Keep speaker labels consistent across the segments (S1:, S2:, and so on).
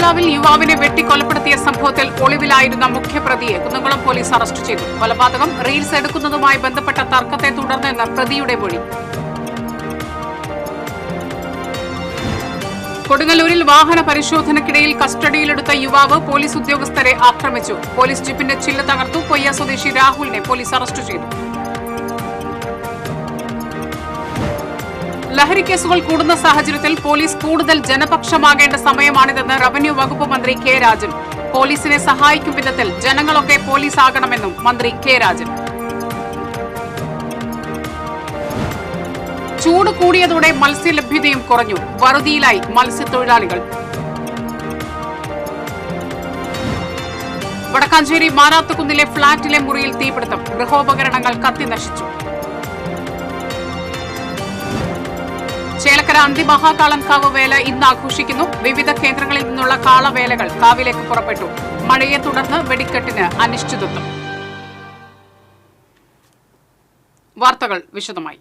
S1: പെരുമ്പിലാവിൽ യുവാവിനെ വെട്ടിക്കൊലപ്പെടുത്തിയ സംഭവത്തിൽ ഒളിവിലായിരുന്ന മുഖ്യപ്രതിയെ Kunnamkulam police arrest ചെയ്തു. കൊലപാതകം റീൽസ് എടുക്കുന്നതുമായി ബന്ധപ്പെട്ട തർക്കത്തെ തുടർന്നെന്ന് പ്രതിയുടെ മൊഴി. കൊടുങ്ങല്ലൂരിൽ വാഹന പരിശോധനയ്ക്കിടയിൽ കസ്റ്റഡിയിലെടുത്ത യുവാവ് പോലീസ് ഉദ്യോഗസ്ഥരെ ആക്രമിച്ചു. പോലീസ് ജീപ്പിന്റെ ചില്ല് തകർത്തു. കൊയ്യ സ്വദേശി രാഹുലിനെ പോലീസ് അറസ്റ്റ് ചെയ്തു. ലഹരി കേസുകൾ കൂടുന്ന സാഹചര്യത്തിൽ പോലീസ് കൂടുതൽ ജനപക്ഷമാകേണ്ട സമയമാണിതെന്ന് റവന്യൂ വകുപ്പ് മന്ത്രി കെ രാജൻ. പോലീസിനെ സഹായിക്കും വിധത്തിൽ ജനങ്ങളൊക്കെ പോലീസ് ആകണമെന്നും മന്ത്രി കെ രാജൻ. ചൂട് കൂടിയതോടെ മത്സ്യലഭ്യതയും കുറഞ്ഞു. വറുതിയിലായി മത്സ്യത്തൊഴിലാളികൾ. വടക്കാഞ്ചേരി മാരാത്തുകുന്നിലെ ഫ്ളാറ്റിലെ മുറിയിൽ തീപിടുത്തം. ഗൃഹോപകരണങ്ങൾ കത്തി നശിച്ചു. ചേലക്കര അന്തിമഹാകാളൻകാവ് വേല ഇന്ന് ആഘോഷിക്കുന്നു. വിവിധ കേന്ദ്രങ്ങളിൽ നിന്നുള്ള കാളവേലകൾ കാവിലേക്ക് പുറപ്പെട്ടു. മഴയെ തുടർന്ന് വെടിക്കെട്ടിന് അനിശ്ചിതത്വം. വാർത്തകൾ വിശദമായി.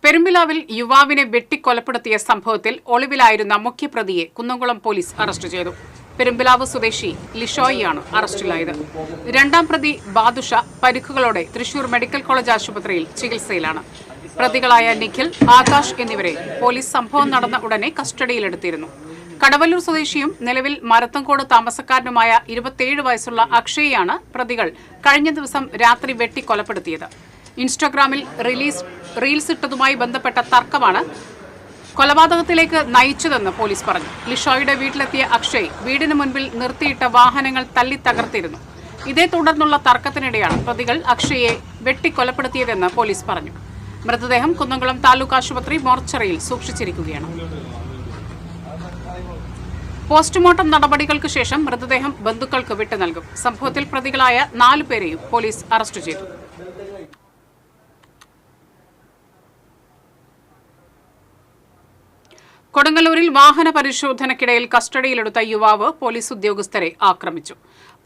S1: പെരുമ്പിലാവിൽ യുവാവിനെ വെട്ടിക്കൊലപ്പെടുത്തിയ സംഭവത്തിൽ ഒളിവിലായിരുന്ന മുഖ്യപ്രതിയെ കുന്നംകുളം പോലീസ് അറസ്റ്റ് ചെയ്തു. പെരുമ്പിലാവ് സ്വദേശി ലിഷോയിയാണ് അറസ്റ്റിലായത്. രണ്ടാം പ്രതി ബാദുഷ പരിക്കുകളോടെ തൃശൂർ മെഡിക്കൽ കോളേജ് ആശുപത്രിയിൽ ചികിത്സയിലാണ്. പ്രതികളായ നിഖിൽ, ആകാശ് എന്നിവരെ പോലീസ് സംഭവം നടന്ന ഉടനെ കസ്റ്റഡിയിലെടുത്തിരുന്നു. കടവല്ലൂർ സ്വദേശിയും നിലവിൽ മരത്തങ്കോട് താമസക്കാരനുമായ 27 വയസ്സുള്ള അക്ഷയെയാണ് പ്രതികൾ കഴിഞ്ഞ ദിവസം രാത്രി വെട്ടിക്കൊലപ്പെടുത്തിയത്. ഇൻസ്റ്റഗ്രാമിൽ റീൽസ് ഇട്ടതുമായി ബന്ധപ്പെട്ട തർക്കമാണ് കൊലപാതകത്തിലേക്ക് നയിച്ചതെന്ന് പോലീസ് പറഞ്ഞു. ലിഷോയുടെ വീട്ടിലെത്തിയ അക്ഷയ് വീടിന് മുൻപിൽ നിർത്തിയിട്ട വാഹനങ്ങൾ തല്ലി തകർത്തിരുന്നു. ഇതേ തുടർന്നുള്ള തർക്കത്തിനിടെയാണ് പ്രതികൾ അക്ഷയെ വെട്ടിക്കൊലപ്പെടുത്തിയതെന്ന് പോലീസ് പറഞ്ഞു. മൃതദേഹം കുന്നംകുളം താലൂക്ക് ആശുപത്രി മോർച്ചറിയിൽ സൂക്ഷിച്ചിരിക്കുകയാണ്. പോസ്റ്റ്മോർട്ടം നടപടികൾക്ക് ശേഷം മൃതദേഹം ബന്ധുക്കൾക്ക് വിട്ടു നൽകും. സംഭവത്തിൽ പ്രതികളായ 4 പേരെയും പോലീസ് അറസ്റ്റ് ചെയ്തു. കൊടുങ്ങല്ലൂരിൽ വാഹന പരിശോധനയ്ക്കിടയിൽ കസ്റ്റഡിയിലെടുത്ത യുവാവ് പോലീസ് ഉദ്യോഗസ്ഥരെ ആക്രമിച്ചു.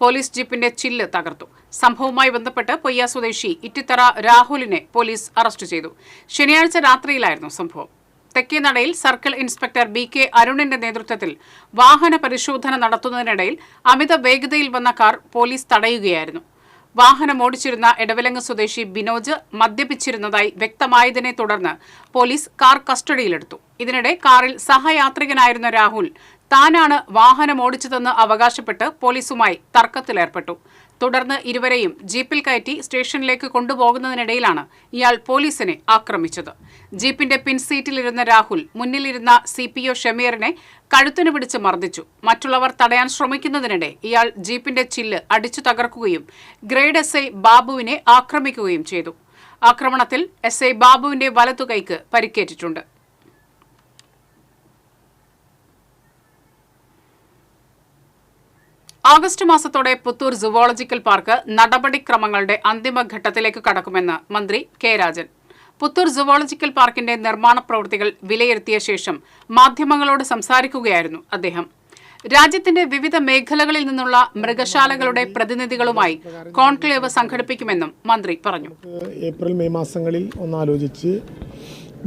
S1: പോലീസ് ജീപ്പിന്റെ ചില്ല് തകർത്തു. സംഭവവുമായി ബന്ധപ്പെട്ട് കൊയ്യ സ്വദേശി ഇറ്റിത്തറ രാഹുലിനെ പോലീസ് അറസ്റ്റ് ചെയ്തു. ശനിയാഴ്ച രാത്രിയിലായിരുന്നു സംഭവം. തെക്കേനടയിൽ സർക്കിൾ ഇൻസ്പെക്ടർ BK അരുണിന്റെ നേതൃത്വത്തിൽ വാഹന പരിശോധന നടത്തുന്നതിനിടയിൽ അമിത വേഗതയിൽ വന്ന കാർ പോലീസ് തടയുകയായിരുന്നു. വാഹനമോടിച്ചിരുന്ന എടവിലങ്ങ് സ്വദേശി ബിനോജ് മദ്യപിച്ചിരുന്നതായി വ്യക്തമായതിനെ തുടർന്ന് പോലീസ് കാർ കസ്റ്റഡിയിലെടുത്തു. ഇതിനിടെ കാറിൽ സഹയാത്രികനായിരുന്ന രാഹുൽ താനാണ് വാഹനമോടിച്ചതെന്ന് അവകാശപ്പെട്ട് പോലീസുമായി തർക്കത്തിലേർപ്പെട്ടു. തുടർന്ന് ഇരുവരെയും ജീപ്പിൽ കയറ്റി സ്റ്റേഷനിലേക്ക് കൊണ്ടുപോകുന്നതിനിടയിലാണ് ഇയാൾ പോലീസിനെ ആക്രമിച്ചത്. ജീപ്പിന്റെ പിൻസീറ്റിലിരുന്ന രാഹുൽ മുന്നിലിരുന്ന CPO ഷമീറിനെ കഴുത്തിന് പിടിച്ച് മർദ്ദിച്ചു. മറ്റുള്ളവർ തടയാൻ ശ്രമിക്കുന്നതിനിടെ ഇയാൾ ജീപ്പിന്റെ ചില്ല് അടിച്ചു തകർക്കുകയും ഗ്രേഡ് SI ബാബുവിനെ ആക്രമിക്കുകയും ചെയ്തു. ആക്രമണത്തിൽ SI ബാബുവിന്റെ വലതുകൈക്ക് പരിക്കേറ്റിട്ടുണ്ട്. ആഗസ്റ്റ് മാസത്തോടെ പുത്തൂർ സുവോളജിക്കൽ പാർക്ക് നടപടിക്രമങ്ങളുടെ അന്തിമഘട്ടത്തിലേക്ക് കടക്കുമെന്ന് മന്ത്രി കെ രാജൻ. പുത്തൂർ സുവോളജിക്കൽ പാർക്കിന്റെ നിർമ്മാണ പ്രവൃത്തികൾ വിലയിരുത്തിയ ശേഷം മാധ്യമങ്ങളോട് സംസാരിക്കുകയായിരുന്നു അദ്ദേഹം. രാജ്യത്തിന്റെ വിവിധ മേഖലകളിൽ നിന്നുള്ള മൃഗശാലകളുടെ പ്രതിനിധികളുമായി കോൺക്ലേവ് സംഘടിപ്പിക്കുമെന്നും മന്ത്രി പറഞ്ഞു.
S2: ഏപ്രിൽ മെയ് മാസങ്ങളിൽ ഒന്നാലോചിച്ച്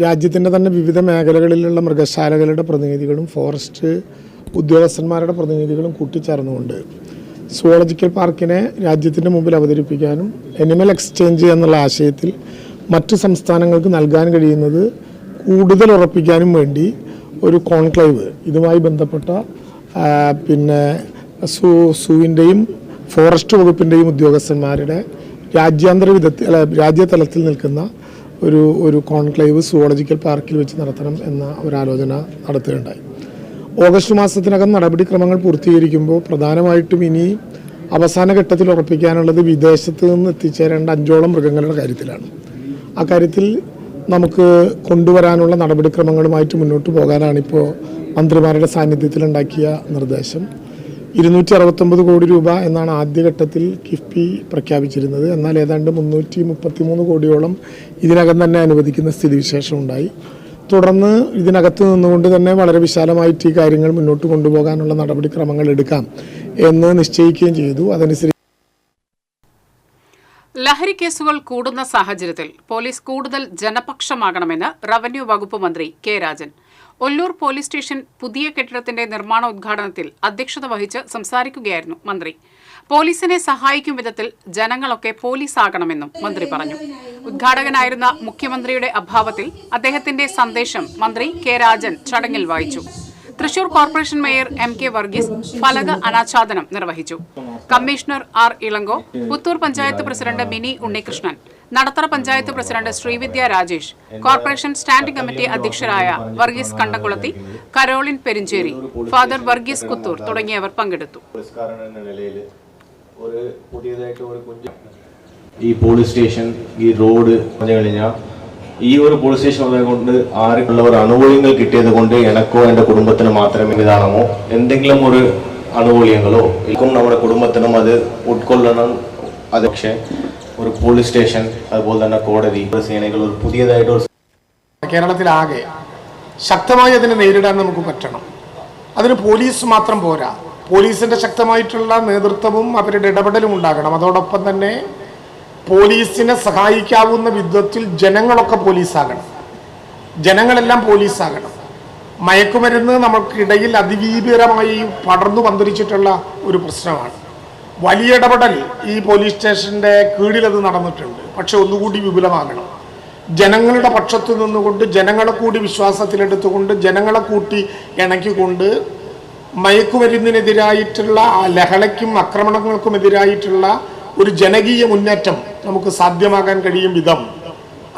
S2: രാജ്യത്തിന്റെ തന്നെ വിവിധ മേഖലകളിലുള്ള മൃഗശാലകളുടെ പ്രതിനിധികളും ഫോറസ്റ്റ് ഉദ്യോഗസ്ഥന്മാരുടെ പ്രതിനിധികളും കൂട്ടിച്ചേർന്നുകൊണ്ട് സുവോളജിക്കൽ പാർക്കിനെ രാജ്യത്തിൻ്റെ മുമ്പിൽ അവതരിപ്പിക്കാനും അനിമൽ എക്സ്ചേഞ്ച് എന്നുള്ള ആശയത്തിൽ മറ്റു സംസ്ഥാനങ്ങൾക്ക് നൽകാൻ കഴിയുന്നത് കൂടുതൽ ഉറപ്പിക്കാനും വേണ്ടി ഒരു കോൺക്ലേവ് ഇതുമായി ബന്ധപ്പെട്ട സൂവിൻ്റെയും ഫോറസ്റ്റ് വകുപ്പിൻ്റെയും ഉദ്യോഗസ്ഥന്മാരുടെ രാജ്യതലത്തിൽ നിൽക്കുന്ന ഒരു കോൺക്ലേവ് സുവോളജിക്കൽ പാർക്കിൽ വെച്ച് നടത്തണം എന്ന ഒരാലോചന നടത്തുകയുണ്ടായി. ഓഗസ്റ്റ് മാസത്തിനകം നടപടിക്രമങ്ങൾ പൂർത്തീകരിക്കുമ്പോൾ പ്രധാനമായിട്ടും ഇനി അവസാന ഘട്ടത്തിൽ ഉറപ്പിക്കാനുള്ളത് വിദേശത്ത് നിന്ന് എത്തിച്ചേരേണ്ട 5ഓളം മൃഗങ്ങളുടെ കാര്യത്തിലാണ്. അക്കാര്യത്തിൽ നമുക്ക് കൊണ്ടുവരാനുള്ള നടപടിക്രമങ്ങളുമായിട്ട് മുന്നോട്ട് പോകാനാണിപ്പോൾ മന്ത്രിമാരുടെ സാന്നിധ്യത്തിലുണ്ടാക്കിയ നിർദ്ദേശം. 269 കോടി രൂപ എന്നാണ് ആദ്യഘട്ടത്തിൽ കിഫ്ബി പ്രഖ്യാപിച്ചിരുന്നത്. എന്നാൽ ഏതാണ്ട് 333 കോടിയോളം ഇതിനകം തന്നെ അനുവദിക്കുന്ന സ്ഥിതിവിശേഷം ഉണ്ടായി. തുടർന്ന് ഇതിനകത്ത് നിന്നുകൊണ്ട് തന്നെ വളരെ വിശാലമായിട്ട് ഈ കാര്യങ്ങൾ മുന്നോട്ട് കൊണ്ടുപോകാനുള്ള നടപടിക്രമങ്ങൾ എടുക്കാം എന്ന് നിശ്ചയിക്കുകയും ചെയ്തു. അതനുസരിച്ച്
S1: ലഹരി കേസുകൾ കൂടുന്ന സാഹചര്യത്തിൽ പോലീസ് കൂടുതൽ ജനപക്ഷമാകണമെന്ന് റവന്യൂ വകുപ്പ് മന്ത്രി K Rajan. Ollur police station പുതിയ കെട്ടിടത്തിന്റെ നിർമ്മാണോദ്ഘാടനത്തിൽ അധ്യക്ഷത വഹിച്ച് സംസാരിക്കുകയായിരുന്നു മന്ത്രി. പോലീസിനെ സഹായിക്കും വിധത്തിൽ ജനങ്ങളൊക്കെ പോലീസാകണമെന്നും മന്ത്രി പറഞ്ഞു. ഉദ്ഘാടകനായിരുന്ന മുഖ്യമന്ത്രിയുടെ അഭാവത്തിൽ അദ്ദേഹത്തിന്റെ സന്ദേശം മന്ത്രി കെ രാജൻ ചടങ്ങിൽ വായിച്ചു. Thrissur corporation mayor M K Varghese ഫലക അനാച്ഛാദനം നിർവഹിച്ചു. Commissioner R Elango, Puthur panchayat president Mini Unnikrishnan, Nadathara panchayat president Sreevidya Rajesh, corporation standing committee അധ്യക്ഷരായ വർഗീസ് കണ്ടംകുളത്തി, കരോളിൻ പെരിഞ്ചേരി, ഫാദർ വർഗീസ് കുത്തൂർ തുടങ്ങിയവർ പങ്കെടുത്തു.
S3: ഈ പോലീസ് സ്റ്റേഷൻ, ഈ റോഡ് ഈ ഒരു പോലീസ് സ്റ്റേഷൻ കൊണ്ട് ആർക്കുള്ള ഒരു ആനുകൂല്യങ്ങൾ കിട്ടിയത് കൊണ്ട് എനക്കോ എൻ്റെ കുടുംബത്തിനോ മാത്രമേ ഇതാണോ എന്തെങ്കിലും ഒരു ആനുകൂല്യങ്ങളോ ഇപ്പം നമ്മുടെ കുടുംബത്തിനും അത് ഉൾക്കൊള്ളണം. അത് പക്ഷേ ഒരു പോലീസ് സ്റ്റേഷൻ, അതുപോലെ തന്നെ കോടതി, സേനകൾ ഒരു പുതിയതായിട്ട്
S2: കേരളത്തിലാകെ ശക്തമായി അതിനെ നേരിടാൻ നമുക്ക് പറ്റണം. അതിന് പോലീസ് മാത്രം പോരാ, പോലീസിന്റെ ശക്തമായിട്ടുള്ള നേതൃത്വവും അവരുടെ ഇടപെടലും ഉണ്ടാകണം. അതോടൊപ്പം തന്നെ പോലീസിനെ സഹായിക്കാവുന്ന വിധത്തിൽ ജനങ്ങളൊക്കെ പോലീസാകണം, ജനങ്ങളെല്ലാം പോലീസാകണം. മയക്കുമരുന്ന് നമുക്കിടയിൽ അതിഭീകരമായി പടർന്നു പന്തലിച്ചിട്ടുള്ള ഒരു പ്രശ്നമാണ്. വലിയ ഇടപെടൽ ഈ പോലീസ് സ്റ്റേഷൻ്റെ കീഴിലത് നടന്നിട്ടുണ്ട്. പക്ഷെ ഒന്നുകൂടി വിപുലമാകണം. ജനങ്ങളുടെ പക്ഷത്തു നിന്നുകൊണ്ട്, ജനങ്ങളെ കൂടി വിശ്വാസത്തിലെടുത്തുകൊണ്ട്, ജനങ്ങളെ കൂട്ടി ഇണക്കിക്കൊണ്ട് മയക്കുമരുന്നിനെതിരായിട്ടുള്ള ലഹളയ്ക്കും ആക്രമണങ്ങൾക്കുമെതിരായിട്ടുള്ള ഒരു ജനകീയ മുന്നേറ്റം നമുക്ക് സാധ്യമാകാൻ കഴിയും വിധം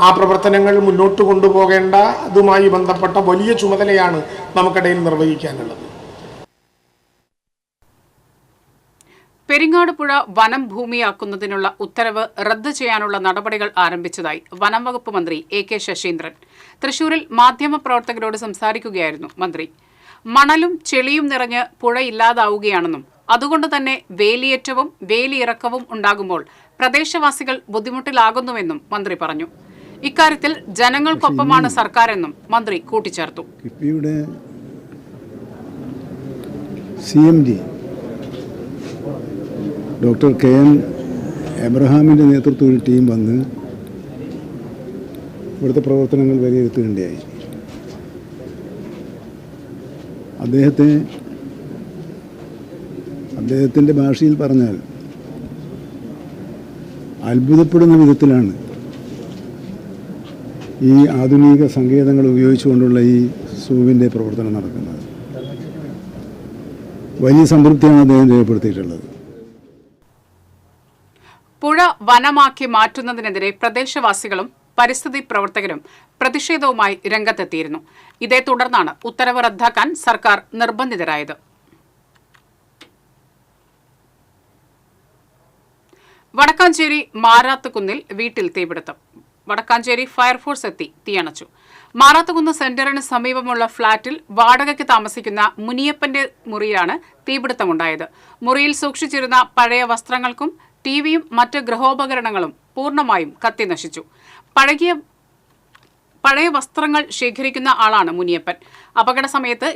S2: ആ പ്രവർത്തനങ്ങൾ മുന്നോട്ട് കൊണ്ടുപോകേണ്ട അതുമായി ബന്ധപ്പെട്ട വലിയ ചുമതലയാണ് നമുക്കിടയിൽ നിർവഹിക്കാനുള്ളത്.
S1: പെരിങ്ങാട് പുഴ വനം ഭൂമിയാക്കുന്നതിനുള്ള ഉത്തരവ് റദ്ദ് ചെയ്യാനുള്ള നടപടികൾ ആരംഭിച്ചതായി വനം വകുപ്പ് മന്ത്രി എ കെ ശശീന്ദ്രൻ. തൃശൂരിൽ മാധ്യമപ്രവർത്തകരോട് സംസാരിക്കുകയായിരുന്നു മന്ത്രി. മണലും ചെളിയും നിറഞ്ഞ് പുഴ ഇല്ലാതാവുകയാണെന്നും അതുകൊണ്ട് തന്നെ വേലിയേറ്റവും വേലിയിറക്കവും ഉണ്ടാകുമ്പോൾ പ്രദേശവാസികൾ ബുദ്ധിമുട്ടിലാകുന്നുവെന്നും മന്ത്രി പറഞ്ഞു. ഇക്കാര്യത്തിൽ ജനങ്ങൾക്കൊപ്പമാണ് സർക്കാരെന്നും മന്ത്രി കൂട്ടിച്ചേർത്തു.
S4: കിഫ്ബിയുടെ CMD ഡോക്ടർ KN എബ്രഹാമിൻ്റെ നേതൃത്വത്തിൽ ടീം വന്ന് ഇവിടുത്തെ പ്രവർത്തനങ്ങൾ വിലയിരുത്തുകയുണ്ടായി. അദ്ദേഹത്തിൻ്റെ ഭാഷയിൽ പറഞ്ഞാൽ അത്ഭുതപ്പെടുന്ന വിധത്തിലാണ് ഈ ആധുനിക സങ്കേതങ്ങൾ ഉപയോഗിച്ചുകൊണ്ടുള്ള ഈ സൂവിൻ്റെ പ്രവർത്തനം നടക്കുന്നത്. വലിയ സംതൃപ്തിയാണ് അദ്ദേഹം രേഖപ്പെടുത്തിയിട്ടുള്ളത്.
S1: പുഴ വനമാക്കി മാറ്റുന്നതിനെതിരെ പ്രദേശവാസികളും പരിസ്ഥിതി പ്രവർത്തകരും പ്രതിഷേധവുമായി രംഗത്തെത്തിയിരുന്നു. ഇതേ തുടർന്നാണ് ഉത്തരവ് റദ്ദാക്കാൻ സർക്കാർ നിർബന്ധിതരായത്. വടക്കാഞ്ചേരി മാരാത്തുകുന്നിൽ വീട്ടിൽ തീപിടുത്തം. വടക്കാഞ്ചേരി ഫയർഫോഴ്സ് എത്തി തീയണച്ചു. മാറാത്തുകുന്ന് സെന്ററിന് സമീപമുള്ള ഫ്ളാറ്റിൽ വാടകയ്ക്ക് താമസിക്കുന്ന മുനിയപ്പന്റെ മുറിയിലാണ് തീപിടുത്തമുണ്ടായത്. മുറിയിൽ സൂക്ഷിച്ചിരുന്ന പഴയ വസ്ത്രങ്ങൾക്കും ടിവിയും മറ്റ് ഗൃഹോപകരണങ്ങളും പൂർണ്ണമായും കത്തിനശിച്ചു. പഴയ വസ്ത്രങ്ങൾ ശേഖരിക്കുന്ന ആളാണ് മുനിയപ്പൻ. അപകട സമയത്ത്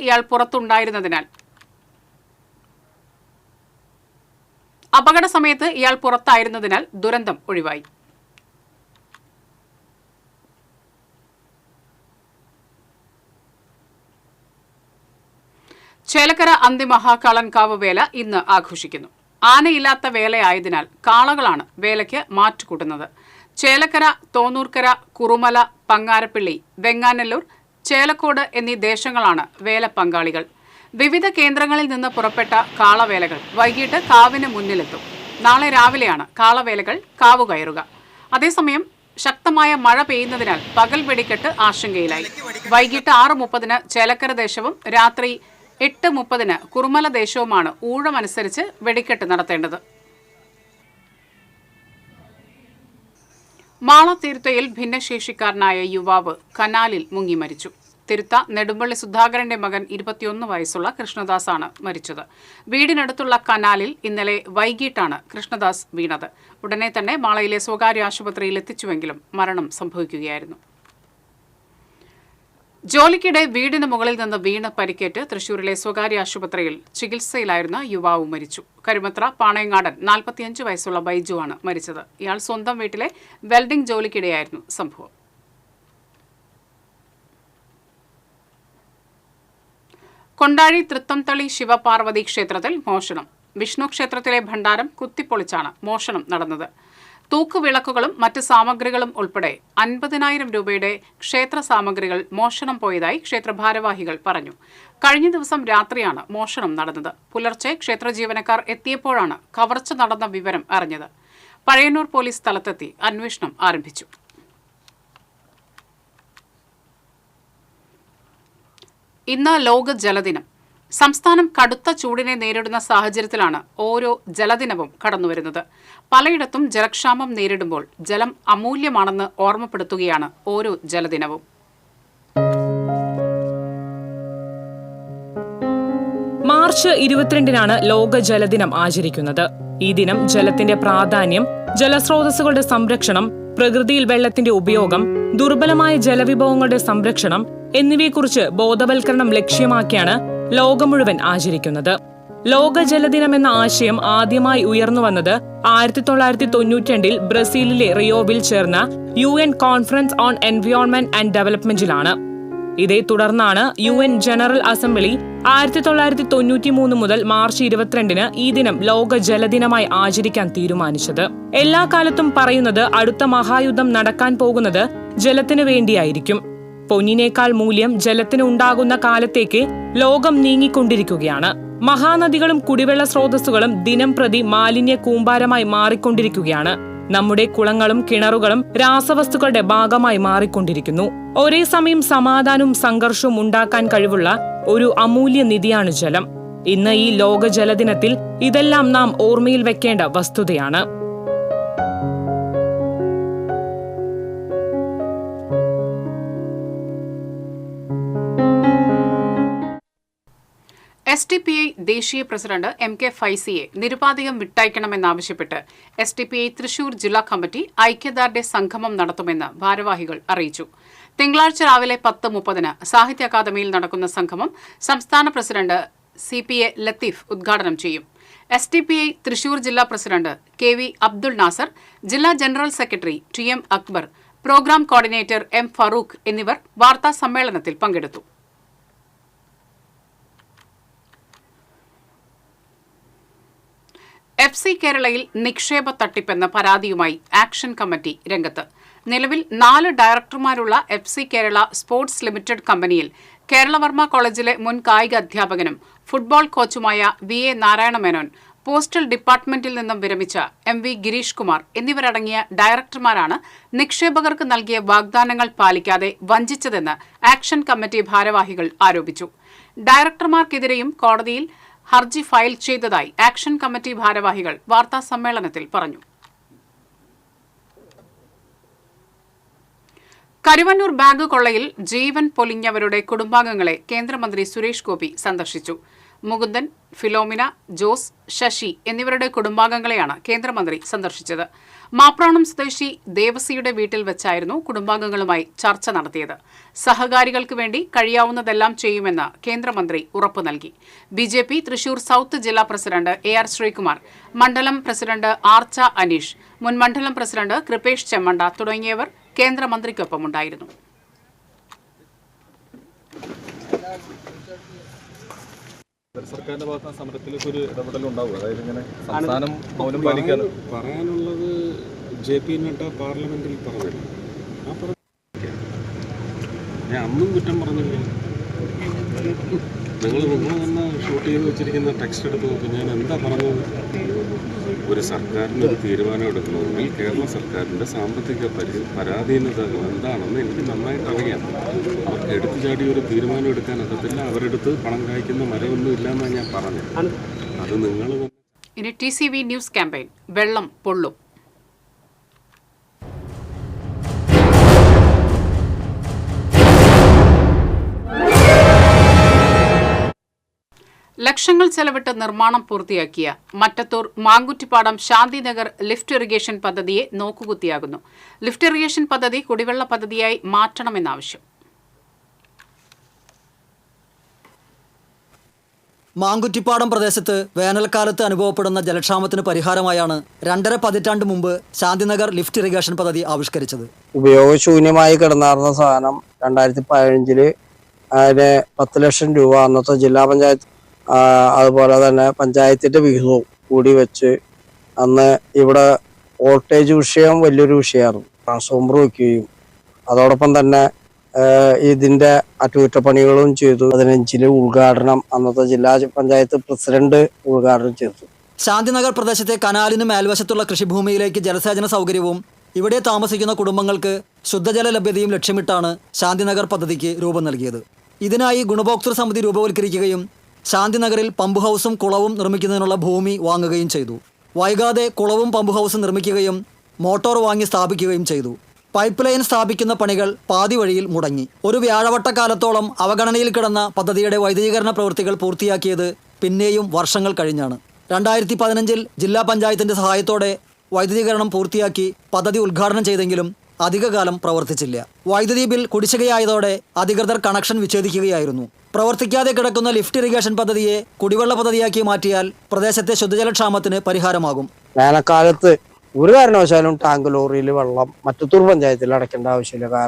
S1: ഇയാൾ പുറത്തായിരുന്നതിനാൽ ദുരന്തം ഒഴിവായി. ചേലക്കര അന്തിമഹാകാളൻകാവ് വേല ഇന്ന് ആഘോഷിക്കുന്നു. ആനയില്ലാത്ത വേലയായതിനാൽ കാളകളാണ് വേലയ്ക്ക് മാറ്റുകൂട്ടുന്നത്. ചേലക്കര, തോന്നൂർക്കര, കുറുമല, പങ്ങാരപ്പിള്ളി, വെങ്ങാനല്ലൂർ, ചേലക്കോട് എന്നീ ദേശങ്ങളാണ് വേല പങ്കാളികൾ. വിവിധ കേന്ദ്രങ്ങളിൽ നിന്ന് പുറപ്പെട്ട കാളവേലകൾ വൈകിട്ട് കാവിന് മുന്നിലെത്തും. നാളെ രാവിലെയാണ് കാളവേലകൾ കാവു കയറുക. അതേസമയം ശക്തമായ മഴ പെയ്യുന്നതിനാൽ പകൽ വെടിക്കെട്ട് ആശങ്കയിലായി. വൈകിട്ട് 6:30 ചേലക്കര ദേശവും രാത്രി 8:30 കുറുമല ദേശവുമാണ് ഊഴമനുസരിച്ച് വെടിക്കെട്ട് നടത്തേണ്ടത്. മാള തിരുത്തയിൽ ഭിന്നശേഷിക്കാരനായ യുവാവ് കനാലിൽ മുങ്ങി മരിച്ചു. തിരുത്ത നെടുമ്പള്ളി സുധാകരന്റെ മകൻ 21 വയസ്സുള്ള കൃഷ്ണദാസാണ് മരിച്ചത്. വീടിനടുത്തുള്ള കനാലിൽ ഇന്നലെ വൈകിട്ടാണ് കൃഷ്ണദാസ് വീണത്. ഉടനെ തന്നെ മാളയിലെ സ്വകാര്യ ആശുപത്രിയിൽ എത്തിച്ചുവെങ്കിലും മരണം സംഭവിക്കുകയായിരുന്നു. ജോലിക്കിടെ വീടിന് മുകളിൽ നിന്ന് വീണ് പരിക്കേറ്റ് തൃശൂരിലെ സ്വകാര്യ ആശുപത്രിയിൽ ചികിത്സയിലായിരുന്ന യുവാവ് മരിച്ചു. കരുമത്ര പാണയങ്ങാടൻ 45 വയസ്സുള്ള ബൈജുവാണ് മരിച്ചത്. ഇയാൾ സ്വന്തം വീട്ടിലെ വെൽഡിംഗ് ജോലിക്കിടെയായിരുന്നു സംഭവം. കൊണ്ടാഴി തൃത്തംതളി ശിവപാർവതി ക്ഷേത്രത്തിൽ മോഷണം. വിഷ്ണു ക്ഷേത്രത്തിലെ ഭണ്ഡാരം കുത്തിപ്പൊളിച്ചാണ് മോഷണം നടന്നത്. തൂക്കുവിളക്കുകളും മറ്റ് സാമഗ്രികളും ഉൾപ്പെടെ 50,000 രൂപയുടെ ക്ഷേത്ര സാമഗ്രികൾ മോഷണം പോയതായി ക്ഷേത്ര ഭാരവാഹികൾ പറഞ്ഞു. കഴിഞ്ഞ ദിവസം രാത്രിയാണ് മോഷണം നടന്നത്. പുലർച്ചെ ക്ഷേത്ര ജീവനക്കാർ എത്തിയപ്പോഴാണ് കവർച്ച നടന്ന വിവരം അറിഞ്ഞത്. പഴയന്നൂർ പോലീസ് സ്ഥലത്തെത്തി അന്വേഷണം ആരംഭിച്ചു. ഇന്ന് ലോക ജലദിനം. സംസ്ഥാനം കടുത്ത ചൂടിനെ നേരിടുന്ന സാഹചര്യത്തിലാണ് ഓരോ ജലദിനവും കടന്നുവരുന്നത്. പലയിടത്തും ജലക്ഷാമം നേരിടുമ്പോൾ ജലം അമൂല്യമാണെന്ന് ഓർമ്മപ്പെടുത്തുകയാണ് ഓരോ ജലദിനവും.
S5: മാർച്ച് 22-നാണ് ലോക ജലദിനം ആചരിക്കുന്നത്. ഈ ദിനം ജലത്തിന്റെ പ്രാധാന്യം, ജലസ്രോതസ്സുകളുടെ സംരക്ഷണം, പ്രകൃതിയിൽ വെള്ളത്തിന്റെ ഉപയോഗം, ദുർബലമായ ജലവിഭവങ്ങളുടെ സംരക്ഷണം എന്നിവയെക്കുറിച്ച് ബോധവൽക്കരണം ലക്ഷ്യമാക്കിയാണ് ലോകം മുഴുവൻ ആചരിക്കുന്നത്. ലോക ജലദിനം എന്ന ആശയം ആദ്യമായി ഉയർന്നുവന്നത് 1992 ബ്രസീലിലെ റിയോവിൽ ചേർന്ന UN conference on environment and ഡെവലപ്മെന്റിലാണ്. ഇതേ തുടർന്നാണ് UN ജനറൽ അസംബ്ലി 1993 മുതൽ മാർച്ച് 22-ന് ഈ ദിനം ലോക ജലദിനമായി ആചരിക്കാൻ തീരുമാനിച്ചത്. എല്ലാ കാലത്തും പറയുന്നത് അടുത്ത മഹായുദ്ധം നടക്കാൻ പോകുന്നത് ജലത്തിനു വേണ്ടിയായിരിക്കും. പൊന്നിനേക്കാൾ മൂല്യം ജലത്തിന് ഉണ്ടാകുന്ന കാലത്തേക്ക് ലോകം നീങ്ങിക്കൊണ്ടിരിക്കുകയാണ്. മഹാനദികളും കുടിവെള്ള സ്രോതസ്സുകളും ദിനം പ്രതി മാലിന്യ കൂമ്പാരമായി മാറിക്കൊണ്ടിരിക്കുകയാണ്. നമ്മുടെ കുളങ്ങളും കിണറുകളും രാസവസ്തുക്കളുടെ ഭാഗമായി മാറിക്കൊണ്ടിരിക്കുന്നു. ഒരേ സമയം സമാധാനവും സംഘർഷവും ഉണ്ടാക്കാൻ കഴിവുള്ള ഒരു അമൂല്യ നിധിയാണ് ജലം. ഇന്ന് ഈ ലോക ജലദിനത്തിൽ ഇതെല്ലാം നാം ഓർമ്മയിൽ വെക്കേണ്ട വസ്തുതയാണ്.
S1: SDPI ദേശീയ പ്രസിഡന്റ് MK ഫൈസിയെ നിരുപാധികം വിട്ടയക്കണമെന്നാവശ്യപ്പെട്ട് SDPI തൃശൂർ ജില്ലാ കമ്മിറ്റി ഐക്യദാർഢ്യ സംഗമം നടത്തുമെന്ന് ഭാരവാഹികൾ അറിയിച്ചു. തിങ്കളാഴ്ച രാവിലെ 10:30-ന് സാഹിത്യ അക്കാദമിയിൽ നടക്കുന്ന സംഗമം സംസ്ഥാന പ്രസിഡന്റ് CPA ലത്തീഫ് ഉദ്ഘാടനം ചെയ്യും. SDPI തൃശൂർ ജില്ലാ പ്രസിഡന്റ് KV അബ്ദുൾ നാസർ, ജില്ലാ general secretary TM Akbar, programme coordinator M Farooq എന്നിവർ വാർത്താ സമ്മേളനത്തിൽ പങ്കെടുത്തു. FC കേരളയിൽ നിക്ഷേപ തട്ടിപ്പെന്ന പരാതിയുമായി ആക്ഷൻ കമ്മിറ്റി രംഗത്ത്. നിലവിൽ 4 ഡയറക്ടർമാരുള്ള FC കേരള സ്പോർട്സ് ലിമിറ്റഡ് കമ്പനിയിൽ കേരളവർമ്മ കോളേജിലെ മുൻ കായിക അധ്യാപകനും ഫുട്ബോൾ കോച്ചുമായ VA നാരായണ മേനോൻ, പോസ്റ്റൽ ഡിപ്പാർട്ട്മെന്റിൽ നിന്നും വിരമിച്ച MV ഗിരീഷ് കുമാർ എന്നിവരടങ്ങിയ ഡയറക്ടർമാരാണ് നിക്ഷേപകർക്ക് നൽകിയ വാഗ്ദാനങ്ങൾ പാലിക്കാതെ വഞ്ചിച്ചതെന്ന് ആക്ഷൻ കമ്മിറ്റി ഭാരവാഹികൾ ആരോപിച്ചു. ഡയറക്ടർമാർക്കെതിരെയും കോടതിയിൽ ഹർജി ഫയൽ ചെയ്തതായി ആക്ഷൻ കമ്മിറ്റി ഭാരവാഹികൾ വാർത്താ സമ്മേളനത്തിൽ പറഞ്ഞു. കരുവന്നൂർ ബാങ്ക് കൊള്ളയിൽ ജീവൻ പൊലിഞ്ഞവരുടെ കുടുംബാംഗങ്ങളെ കേന്ദ്രമന്ത്രി സുരേഷ് ഗോപി സന്ദർശിച്ചു. മുകുന്ദൻ, ഫിലോമിന, ജോസ്, ശശി എന്നിവരുടെ കുടുംബാംഗങ്ങളെയാണ് കേന്ദ്രമന്ത്രി സന്ദർശിച്ചത്. മാപ്രാണം സ്വദേശി ദേവസിയുടെ വീട്ടിൽ വെച്ചായിരുന്നു കുടുംബാംഗങ്ങളുമായി ചർച്ച നടത്തിയത്. സഹകാരികൾക്ക് വേണ്ടി കഴിയാവുന്നതെല്ലാം ചെയ്യുമെന്ന് കേന്ദ്രമന്ത്രി ഉറപ്പു നൽകി. BJP തൃശൂർ സൗത്ത് ജില്ലാ പ്രസിഡന്റ് AR ശ്രീകുമാർ, മണ്ഡലം പ്രസിഡന്റ് ആർച്ച അനീഷ്, മുൻ മണ്ഡലം പ്രസിഡന്റ് കൃപേഷ് ചെമ്മണ്ട തുടങ്ങിയവർ കേന്ദ്രമന്ത്രിക്കൊപ്പമുണ്ടായിരുന്നു.
S6: സർക്കാരിന്റെ ഭാഗത്ത് സമരത്തിലേക്ക് ഒരു ഇടപെടൽ ഉണ്ടാവും. അതായത് ഇങ്ങനെ സംസ്ഥാനം മൗനം പാലിക്കാതെ
S7: പറയാനുള്ളത് JP നഡ്ഡ പാർലമെന്റിൽ പറഞ്ഞില്ല. ഞാൻ അന്നും കുറ്റം പറഞ്ഞില്ല. നിങ്ങൾ തന്നെ ഷൂട്ട് ചെയ്ത് വെച്ചിരിക്കുന്ന ടെക്സ്റ്റ് എടുത്ത് നോക്കി. ഞാൻ എന്താ പറഞ്ഞത്? ഒരു സർക്കാരിന് ഒരു തീരുമാനം എടുക്കണമെങ്കിൽ കേരള സർക്കാരിൻ്റെ സാമ്പത്തിക പരാധീനതകൾ എന്താണെന്ന് എനിക്ക് നന്നായിട്ട് അറിയാം. അവർക്ക് എടുത്തു ചാടി ഒരു തീരുമാനം എടുക്കാൻ ഒക്കത്തില്ല. അവരെടുത്ത് പണം കായ്ക്കുന്ന മരമൊന്നും ഇല്ലാന്നാണ് ഞാൻ പറഞ്ഞത്. അത് നിങ്ങൾ
S1: ഇനി TCV ന്യൂസ് ക്യാമ്പയിൻ വെള്ളം പൊള്ളും. ലക്ഷങ്ങൾ ചെലവിട്ട് നിർമ്മാണം പൂർത്തിയാക്കിയ മറ്റത്തൂർ മാങ്കുറ്റിപ്പാടം ശാന്തിനഗർ ലിഫ്റ്റ് ഇറിഗേഷൻ പദ്ധതിയെ നോക്കുകുത്തിയാകുന്നു. ലിഫ്റ്റ് ഇറിഗേഷൻ പദ്ധതി കുടിവെള്ള പദ്ധതിയായി മാറ്റണമെന്നാവശ്യം.
S8: മാങ്കുറ്റിപ്പാടം പ്രദേശത്ത് വേനൽക്കാലത്ത് അനുഭവപ്പെടുന്ന ജലക്ഷാമത്തിന് പരിഹാരമായാണ് 2.5 പതിറ്റാണ്ട് മുമ്പ് ശാന്തിനഗർ ലിഫ്റ്റ് ഇറിഗേഷൻ പദ്ധതി ആവിഷ്കരിച്ചത്.
S9: ഉപയോഗശൂന്യമായി കിടന്നാർന്ന സാധനം 2015 അതിന് 10 ലക്ഷം രൂപ അന്നത്തെ ജില്ലാ പഞ്ചായത്ത് അതുപോലെ തന്നെ പഞ്ചായത്തിന്റെ വിഹിതവും കൂടി വെച്ച് അന്ന് ഇവിടെ വോൾട്ടേജ് വിഷയം വലിയൊരു വിഷയമായിരുന്നു. ട്രാൻസ്ഫോമർ വയ്ക്കുകയും അതോടൊപ്പം തന്നെ ഇതിന്റെ അറ്റകുറ്റപ്പണികളും ചെയ്തു. 15 ഉദ്ഘാടനം അന്നത്തെ ജില്ലാ പഞ്ചായത്ത് പ്രസിഡന്റ് ഉദ്ഘാടനം ചെയ്തു.
S8: ശാന്തിനഗർ പ്രദേശത്തെ കനാലിന് മേൽവശത്തുള്ള കൃഷിഭൂമിയിലേക്ക് ജലസേചന സൗകര്യവും ഇവിടെ താമസിക്കുന്ന കുടുംബങ്ങൾക്ക് ശുദ്ധജല ലഭ്യതയും ലക്ഷ്യമിട്ടാണ് ശാന്തിനഗർ പദ്ധതിക്ക് രൂപം നൽകിയത്. ഇതിനായി ഗുണഭോക്തൃ സമിതി രൂപവൽക്കരിക്കുകയും ശാന്തിനഗറിൽ പമ്പ് ഹൗസും കുളവും നിർമ്മിക്കുന്നതിനുള്ള ഭൂമി വാങ്ങുകയും ചെയ്തു. വൈകാതെ കുളവും പമ്പ് ഹൗസും നിർമ്മിക്കുകയും മോട്ടോർ വാങ്ങി സ്ഥാപിക്കുകയും ചെയ്തു. പൈപ്പ് ലൈൻ സ്ഥാപിക്കുന്ന പണികൾ പാതി വഴിയിൽ മുടങ്ങി. ഒരു വ്യാഴവട്ടക്കാലത്തോളം അവഗണനയിൽ കിടന്ന പദ്ധതിയുടെ വൈദ്യുതീകരണ പ്രവൃത്തികൾ പൂർത്തിയാക്കിയത് പിന്നെയും വർഷങ്ങൾ കഴിഞ്ഞാണ്. 2015 ജില്ലാ പഞ്ചായത്തിന്റെ സഹായത്തോടെ വൈദ്യുതീകരണം പൂർത്തിയാക്കി പദ്ധതി ഉദ്ഘാടനം ചെയ്തെങ്കിലും അധികകാലം പ്രവർത്തിച്ചില്ല. വൈദ്യുതി ബിൽ കുടിശ്ശികയായതോടെ അധികൃതർ കണക്ഷൻ വിച്ഛേദിക്കുകയായിരുന്നു. പ്രവർത്തിക്കാതെ കിടക്കുന്ന ലിഫ്റ്റ് ഇറിഗേഷൻ പദ്ധതിയെ കുടിവെള്ള പദ്ധതിയാക്കി മാറ്റിയാൽ പ്രദേശത്തെ ശുദ്ധജലക്ഷാമത്തിന് പരിഹാരമാകും.
S9: വേനൽക്കാലത്ത് ഒരു കാരണവശാലും ടാങ്ക് ലോറിയിൽ വെള്ളം മറ്റത്തൂർ പഞ്ചായത്തിൽ അടയ്ക്കേണ്ട ആവശ്യമില്ല.